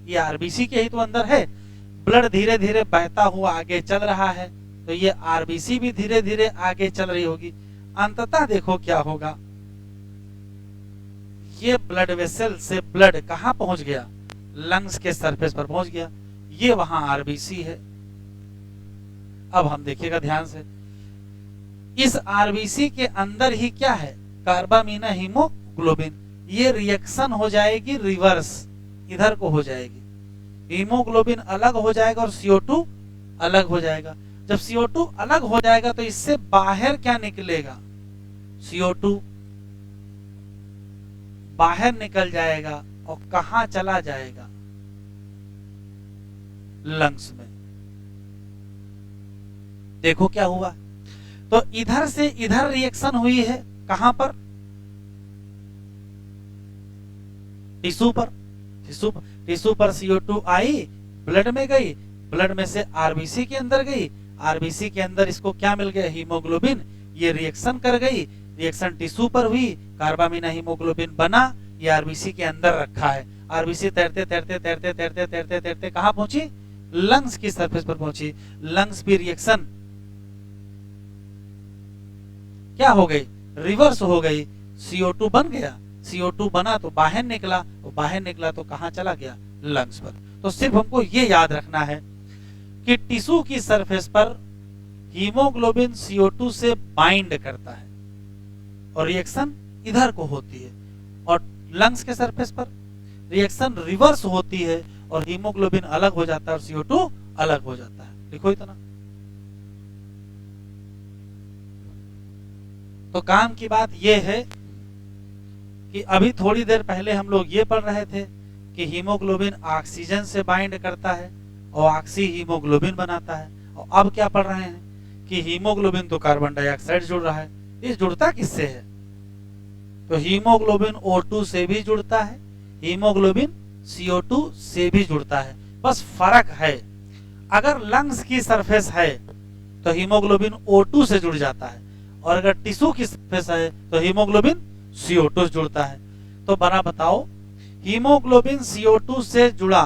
ये आरबीसी के ही तो अंदर है। ब्लड धीरे धीरे बहता हुआ आगे चल रहा है, तो ये आरबीसी भी धीरे धीरे आगे चल रही होगी। अंततः देखो क्या होगा, ये ब्लड वेसल से ब्लड कहां पहुंच गया, लंग्स के सरफेस पर पहुंच गया, ये वहां आरबीसी है। अब हम देखिएगा ध्यान से, इस आरबीसी के अंदर ही क्या है, कार्बामिना हीमोग्लोबिन। ये रिएक्शन हो जाएगी रिवर्स, इधर को हो जाएगी, हीमोग्लोबिन अलग हो जाएगा और CO2 अलग हो जाएगा। जब CO2 अलग हो जाएगा तो इससे बाहर क्या निकलेगा, CO2 बाहर निकल जाएगा और कहां चला जाएगा, लंग्स में। देखो क्या हुआ, तो इधर से इधर रिएक्शन हुई है, कहां पर, टिश्यू पर। टिश्यू पर CO2 आई, ब्लड में गई, ब्लड में से आरबीसी के अंदर गई, आरबीसी के अंदर इसको क्या मिल गया, हीमोग्लोबिन। ये रिएक्शन कर गई, रिएक्शन टिश्यू पर हुई, कार्बामिना हीमोग्लोबिन बना, ये आरबीसी के अंदर रखा है। आरबीसी तैरते तैरते तैरते तैरते तैरते तैरते कहां पहुंची, लंग्स की सरफेस पर पहुंची। लंग्स भी रिएक्शन क्या हो गई, रिवर्स हो गई, CO2 बन गया, CO2 बना तो बाहर निकला, तो बाहर निकला तो कहां चला गया, लंग्स पर। तो सिर्फ हमको ये याद रखना है कि टिश्यू की सरफेस पर हीमोग्लोबिन CO2 से बाइंड करता है और रिएक्शन इधर को होती है, और लंग्स के सरफेस पर रिएक्शन रिवर्स होती है और हीमोग्लोबिन अलग हो जाता है और CO2 अलग हो जाता है। लिखो इतना। तो काम की बात यह है कि अभी थोड़ी देर पहले हम लोग ये पढ़ रहे थे कि हीमोग्लोबिन ऑक्सीजन से बाइंड करता है और ऑक्सी हीमोग्लोबिन बनाता है, और अब क्या पढ़ रहे हैं कि हीमोग्लोबिन तो कार्बन डाइऑक्साइड जुड़ रहा है। ये जुड़ता किससे है, तो हीमोग्लोबिन O2 से भी जुड़ता है, हीमोग्लोबिन CO2 से भी जुड़ता है। बस फर्क है, अगर लंग्स की सरफेस है तो हीमोग्लोबिन O2 से जुड़ जाता है, और अगर टिश्यू की सरफेस है तो हीमोग्लोबिन CO2 से जुड़ता है। तो बना बताओ, हीमोग्लोबिन CO2 से जुड़ा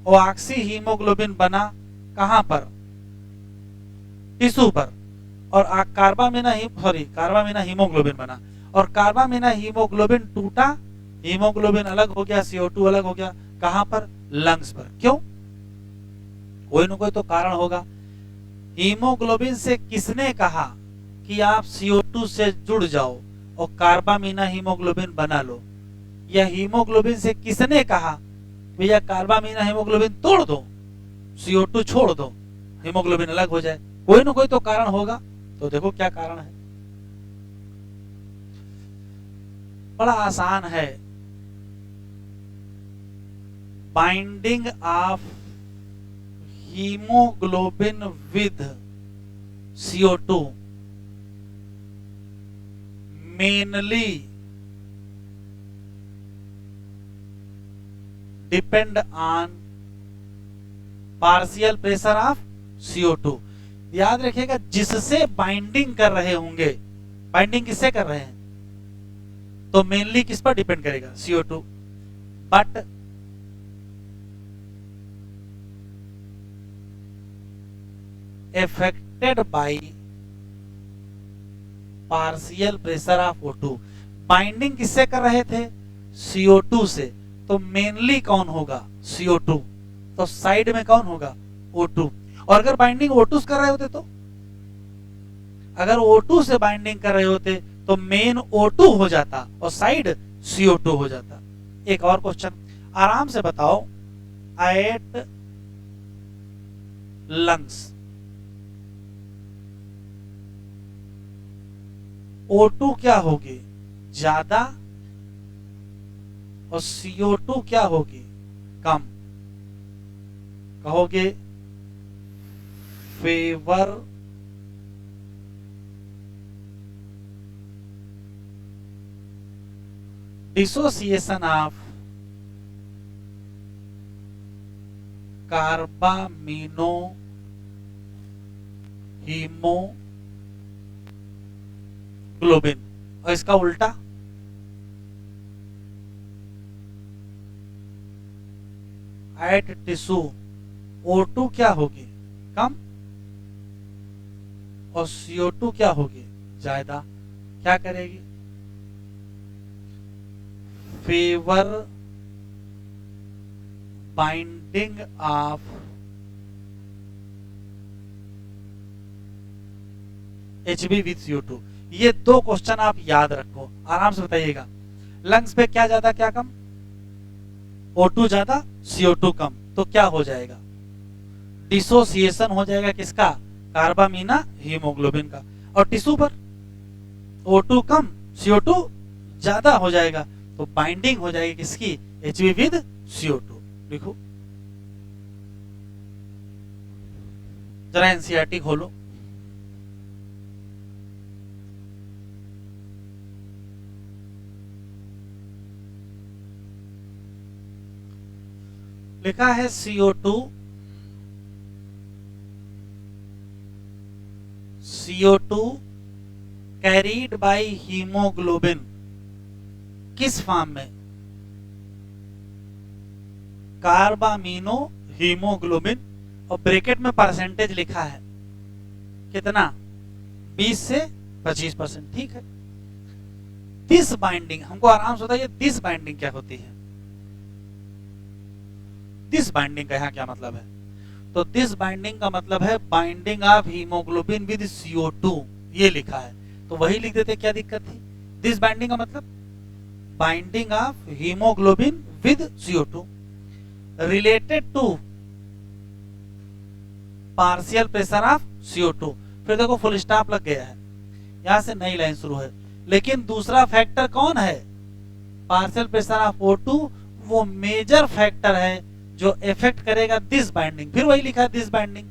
और ऑक्सी हीमोग्लोबिन बना कहां पर, टिश्यू पर, और कार्बामिना हीमोग्लोबिन बना, और कार्बामिना हीमोग्लोबिन टूटा, हीमोग्लोबिन अलग हो गया, CO2 अलग हो गया, कहां पर, लंग्स पर। क्यों, कोई न कोई तो कारण होगा। हीमोग्लोबिन से किसने कहा कि आप CO2 से जुड़ जाओ और कार्बामिना हीमोग्लोबिन बना लो, या हीमोग्लोबिन से किसने कहा भैया कार्बामिना हीमोग्लोबिन तोड़ दो, CO2 छोड़ दो, हीमोग्लोबिन अलग हो जाए। कोई ना कोई तो कारण होगा। तो देखो क्या कारण है, बड़ा आसान है, binding of haemoglobin with CO2 mainly depend on partial pressure of CO2। याद रखिएगा, जिससे बाइंडिंग कर रहे होंगे, बाइंडिंग किससे कर रहे हैं, तो मेनली किस पर डिपेंड करेगा, CO2। But affected by partial pressure of O2। Binding किससे कर रहे थे? CO2 से। तो मेनली कौन होगा? CO2। तो साइड में कौन होगा? O2। और अगर बाइंडिंग O2 से कर रहे होते तो, अगर O2 से बाइंडिंग कर रहे होते तो मेन O2 हो जाता और साइड CO2 हो जाता। एक और क्वेश्चन आराम से बताओ। एट लंग्स O2 क्या होगी? ज्यादा और CO2 क्या होगी? कम। कहोगे favour dissociation of carbamino haemoglobin. और इसका उल्टा एट टिश्यू O2 क्या होगी? कम और CO2 क्या होगी? ज्यादा। क्या करेगी? Favour binding of HB with CO2। ये दो क्वेश्चन आप याद रखो, आराम से बताइएगा। लंग्स पे क्या ज्यादा क्या कम? O2 ज्यादा CO2 कम। तो क्या हो जाएगा? डिसोसिएशन हो जाएगा किसका? कार्बामिना हीमोग्लोबिन का। और टिश्यू पर O2 कम CO2 ज्यादा हो जाएगा, तो बाइंडिंग हो जाएगी किसकी? HB with CO2। लिखो जरा एनसीईआरटी खोलो। लिखा है CO2 कैरीड बाय हीमोग्लोबिन किस फॉर्म में? Carbamino haemoglobin. और ब्रैकेट में परसेंटेज लिखा है कितना? 20 से 25%। ठीक है। दिस बाइंडिंग हमको आराम से बताइए, दिस बाइंडिंग क्या होती है? दिस बाइंडिंग का यहाँ क्या मतलब है? तो दिस बाइंडिंग का मतलब है binding of haemoglobin with CO2। ये लिखा है तो वही लिख देते, क्या दिक्कत थी? दिस बाइंडिंग का मतलब binding of haemoglobin with CO2 related to partial pressure of CO2। फिर देखो फुल स्टॉप लग गया है, यहां से नई लाइन शुरू है। लेकिन दूसरा फैक्टर कौन है? पार्शियल प्रेशर ऑफ O2 वो मेजर फैक्टर है जो इफेक्ट करेगा दिस बाइंडिंग। फिर वही लिखा है दिस बाइंडिंग,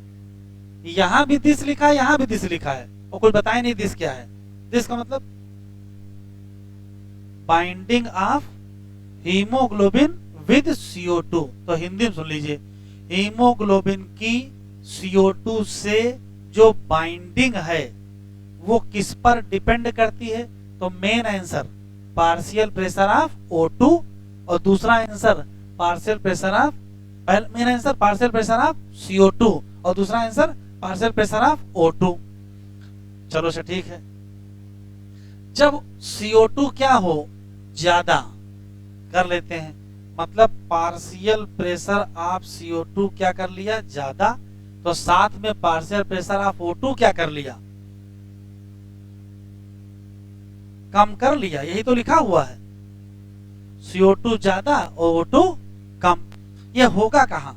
यहां भी दिस लिखा है, यहां भी दिस लिखा है, और कोई बताए नहीं दिस क्या है। दिस का मतलब binding of haemoglobin with CO2। तो हिंदी में सुन लीजिए, हीमोग्लोबिन की CO2 से जो बाइंडिंग है वो किस पर डिपेंड करती है? तो main answer partial pressure of O2 और दूसरा answer partial pressure of, main answer partial pressure of CO2 और दूसरा answer partial pressure of O2। चलो अच्छा ठीक है। जब CO2 क्या हो? ज्यादा कर लेते हैं, मतलब पार्शियल प्रेशर ऑफ CO2 क्या कर लिया? ज्यादा। तो साथ में पार्शियल प्रेशर ऑफ O2 क्या कर लिया? कम कर लिया। यही तो लिखा हुआ है, CO2 ज्यादा और O2 कम। ये होगा कहां?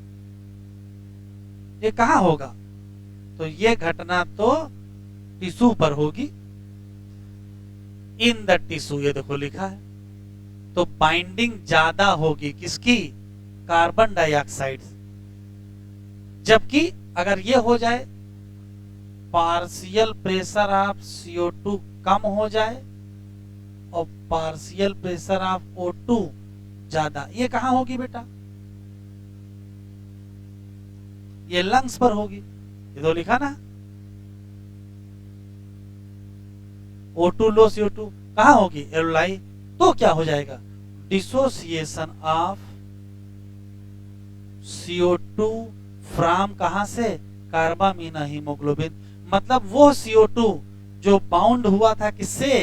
ये कहां होगा? तो ये घटना तो टिश्यू पर होगी, इन द टिश्यू। ये देखो लिखा है। तो बाइंडिंग ज्यादा होगी किसकी? Carbon dioxide. जबकि अगर ये हो जाए पार्शियल प्रेशर ऑफ CO2 कम हो जाए और पार्शियल प्रेशर ऑफ O2 ज्यादा, ये कहां होगी बेटा? ये लंग्स पर होगी। ये तो लिखा ना, O2 लो CO2 कहां होगी? एरोलाई। तो क्या हो जाएगा? डिसोसिएशन ऑफ CO2 फ्रॉम कहां से? कार्बामीना हीमोग्लोबिन, मतलब वो CO2 जो बाउंड हुआ था किससे,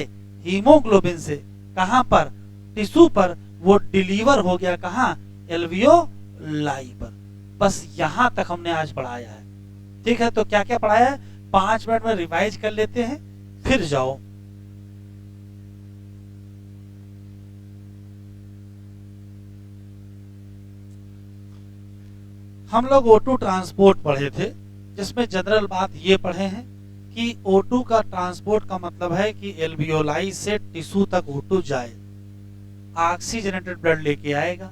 हीमोग्लोबिन से, कहां पर, टिश्यू पर, वो डिलीवर हो गया कहां, एल्वियोलाई पर। बस यहां तक हमने आज पढ़ाया है। ठीक है, तो क्या क्या पढ़ाया है 5 मिनट में रिवाइज कर लेते हैं, फिर जाओ। हम लोग O2 ट्रांसपोर्ट पढ़े थे, जिसमें जनरल बात ये पढ़े हैं कि O2 का ट्रांसपोर्ट का मतलब है कि एल्वियोलाई से टिश्यू तक O2 जाए, ऑक्सीजनेटेड ब्लड लेके आएगा,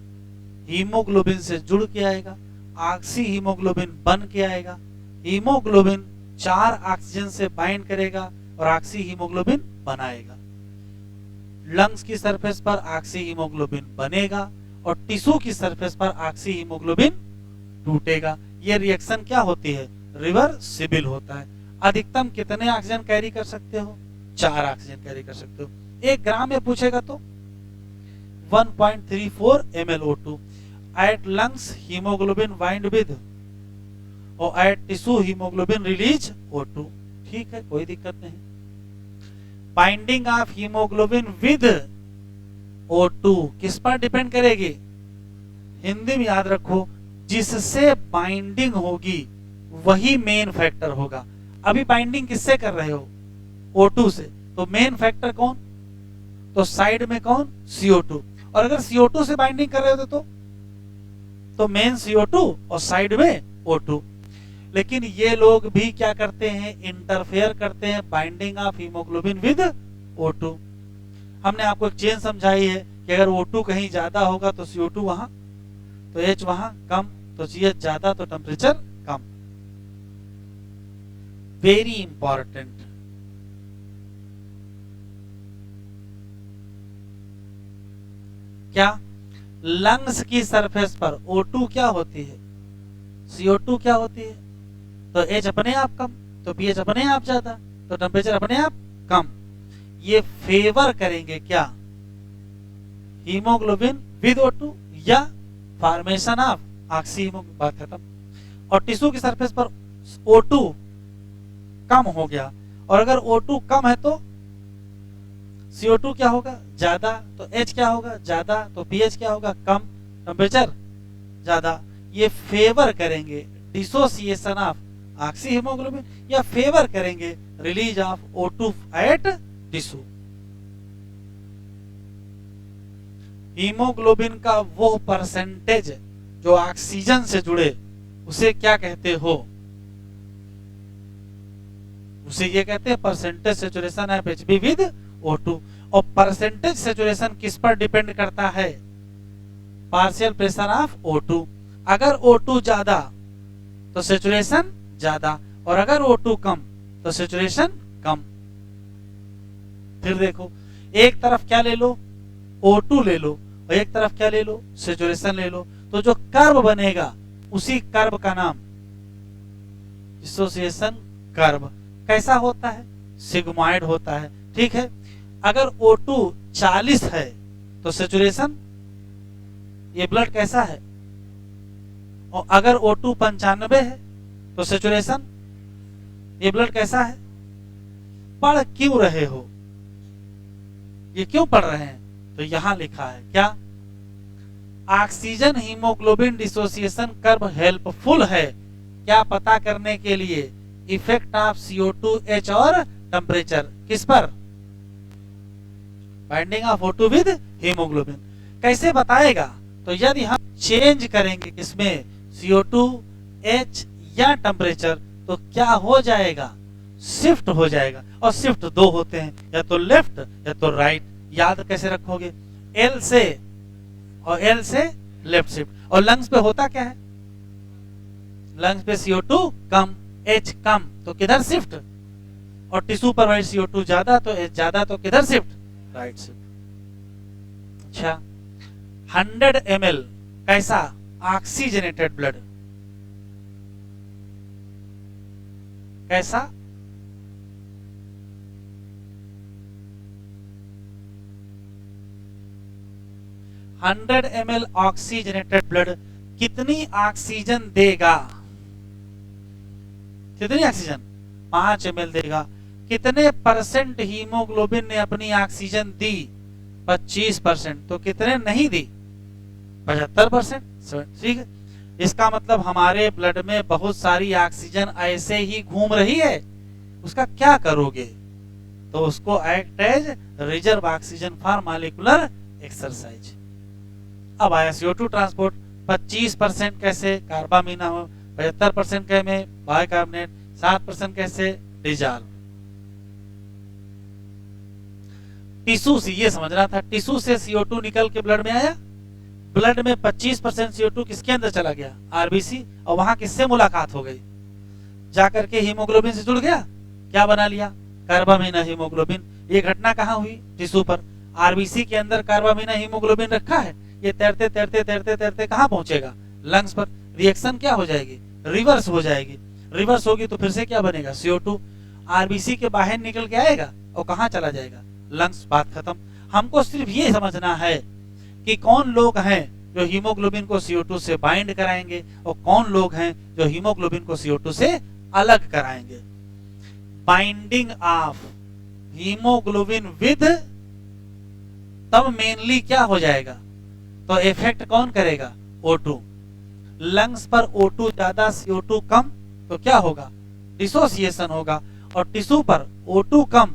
हीमोग्लोबिन से जुड़ के आएगा, ऑक्सी हीमोग्लोबिन बन के आएगा, हीमोग्लोबिन 4 ऑक्सीजन से बाइंड करेगा और ऑक्सी हीमोग्लोबिन बनाएगा, लंग्स की सरफेस पर ऑक्सी हीमोग्लोबिन बनेगा और टिश्यू की सरफेस पर ऑक्सी हीमोग्लोबिन टूटेगा। ये रिएक्शन क्या होती है, रिवर्सिबल होता है। अधिकतम कितने ऑक्सीजन कैरी कर सकते हो, 4 ऑक्सीजन कैरी कर सकते हो। 1 ग्राम में पूछेगा तो 1.34 ml O2 at lungs hemoglobin bind with और at tissue hemoglobin release O2। ठीक है, कोई दिक्कत नहीं। Binding of haemoglobin with O2 किस पर डिपेंड करेगी, हिंदी में याद रखो, जिससे बाइंडिंग होगी वही मेन फैक्टर होगा। अभी बाइंडिंग किससे कर रहे हो, O2 से, तो मेन फैक्टर कौन, तो साइड में कौन, CO2। और अगर CO2 से बाइंडिंग कर रहे हो तो मेन CO2 और साइड में O2। लेकिन ये लोग भी क्या करते हैं, इंटरफेयर करते हैं binding of haemoglobin with O2। हमने आपको एक चेन समझाई है कि अगर O2 कहीं ज्यादा होगा तो CO2 वहां, तो H वहां कम, तो CH ज्यादा तो टेम्परेचर कम। Very important. क्या, लंग्स की सरफेस पर O2 क्या होती है, CO2 क्या होती है, तो H अपने आप कम, तो pH अपने आप ज्यादा, तो टेम्परेचर अपने आप कम। ये फेवर करेंगे क्या, हीमोग्लोबिन विद O2 या फॉर्मेशन ऑफ ऑक्सी हीमोग्लोबिन, बात खत्म। और टिश्यू की सरफेस पर O2 कम हो गया, और अगर O2 कम है तो CO2 क्या होगा, ज्यादा, तो H क्या होगा, ज्यादा, तो pH क्या होगा, कम, टेम्परेचर ज्यादा। ये फेवर करेंगे डिसोसिएशन ऑफ ऑक्सी हीमोग्लोबिन या फेवर करेंगे release of O2 at tissue. Haemoglobin का वो परसेंटेज जो ऑक्सीजन से जुड़े उसे क्या कहते हो, उसे ये कहते हैं percentage saturation of Hb with O2। और परसेंटेज सैचुरेशन किस पर डिपेंड करता है, पार्शियल प्रेशर ऑफ O2। अगर O2 ज्यादा तो सैचुरेशन ज्यादा, और अगर O2 कम तो सैचुरेशन कम। फिर देखो, एक तरफ क्या ले लो, O2 ले लो, और एक तरफ क्या ले लो, सैचुरेशन ले लो, तो जो कर्व बनेगा उसी कर्व का नाम डिसोसिएशन कर्व। कैसा होता है, सिग्मॉइड होता है। ठीक है, अगर O2 40 है तो सैचुरेशन, ये ब्लड कैसा है, और अगर O2 95 है तो सैचुरेशन, ये ब्लड कैसा है। पढ़ क्यों रहे हो, ये क्यों पढ़ रहे हैं, तो यहां लिखा है क्या, oxygen haemoglobin dissociation curve helpful है क्या पता करने के लिए, इफेक्ट ऑफ CO2 H और टेम्परेचर किस पर, binding of O2 with haemoglobin. कैसे बताएगा, तो यदि हम चेंज करेंगे किसमें, CO2 H या टेम्परेचर, तो क्या हो जाएगा, शिफ्ट हो जाएगा। और शिफ्ट 2 होते हैं, या तो लेफ्ट या तो राइट। याद कैसे रखोगे, L से, और L से लेफ्ट शिफ्ट। और लंग्स पे होता क्या है, लंग्स पे CO2 कम H कम, तो किधर शिफ्ट, और टिश्यू पर वही CO2 ज्यादा तो H ज्यादा, तो किधर शिफ्ट, राइट शिफ्ट। अच्छा, 100 ml कैसा, ऑक्सीजनेटेड ब्लड, कैसा, हंड्रेड ml ऑक्सीजनेटेड ब्लड कितनी ऑक्सीजन देगा, कितनी ऑक्सीजन? 5 ml देगा। कितने परसेंट हीमोग्लोबिन ने अपनी ऑक्सीजन दी? 25%। तो कितने नहीं दी? 75%। ठीक है, इसका मतलब हमारे ब्लड में बहुत सारी ऑक्सीजन ऐसे ही घूम रही है, उसका क्या करोगे? तो उसको act as reserve oxygen for molecular exercise. अब आया CO2 ट्रांसपोर्ट। 25% कैसे? कार्बामीना हो, 75% कै में बाइकार्बोनेट, 7% कैसे? डिजॉल्व। टिश्यू से ये समझना था, टिश्यू से CO2 निकल के ब्लड में आया, ब्लड में 25% CO2 किसके अंदर चला गया? आरबीसी, और वहां किससे मुलाकात हो गई? जाकर के हीमोग्लोबिन से जुड़ गया, क्या बना लिया? कार्बामीना हीमोग्लोबिन। ये घटना कहाँ हुई? टिश्यू पर। आरबीसी के अंदर कार्बामीना हीमोग्लोबिन रखा है, ये तैरते तैरते तैरते तैरते कहाँ पहुंचेगा? लंग्स पर। रिएक्शन क्या हो जाएगी? रिवर्स हो जाएगी। रिवर्स होगी तो फिर से क्या बनेगा? CO2 आरबीसी के बाहर निकल के आएगा और कहाँ चला जाएगा? लंग्स। बात खत्म। हमको सिर्फ ये समझना है कि कौन लोग हैं जो हीमोग्लोबिन को CO2 से बाइंड कराएंगे और कौन लोग हैं जो हीमोग्लोबिन को CO2 से अलग कराएंगे। बाइंडिंग ऑफ हीमोग्लोबिन विद, तब मेनली क्या हो जाएगा? तो इफेक्ट कौन करेगा? O2। लंग्स पर O2 ज्यादा CO2 कम, तो क्या होगा? डिसोसिएशन होगा। और टिश्यू पर O2 कम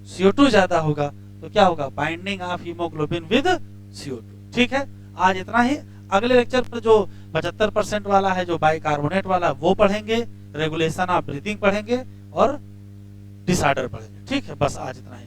CO2 ज्यादा होगा, तो क्या होगा? Binding of haemoglobin with CO2। ठीक है, आज इतना ही। अगले लेक्चर पर जो 75% वाला है, जो बाइकार्बोनेट वाला, वो पढ़ेंगे, रेगुलेशन ऑफ ब्रीथिंग पढ़ेंगे और डिसऑर्डर पढ़ेंगे। ठीक है, बस आज इतना ही।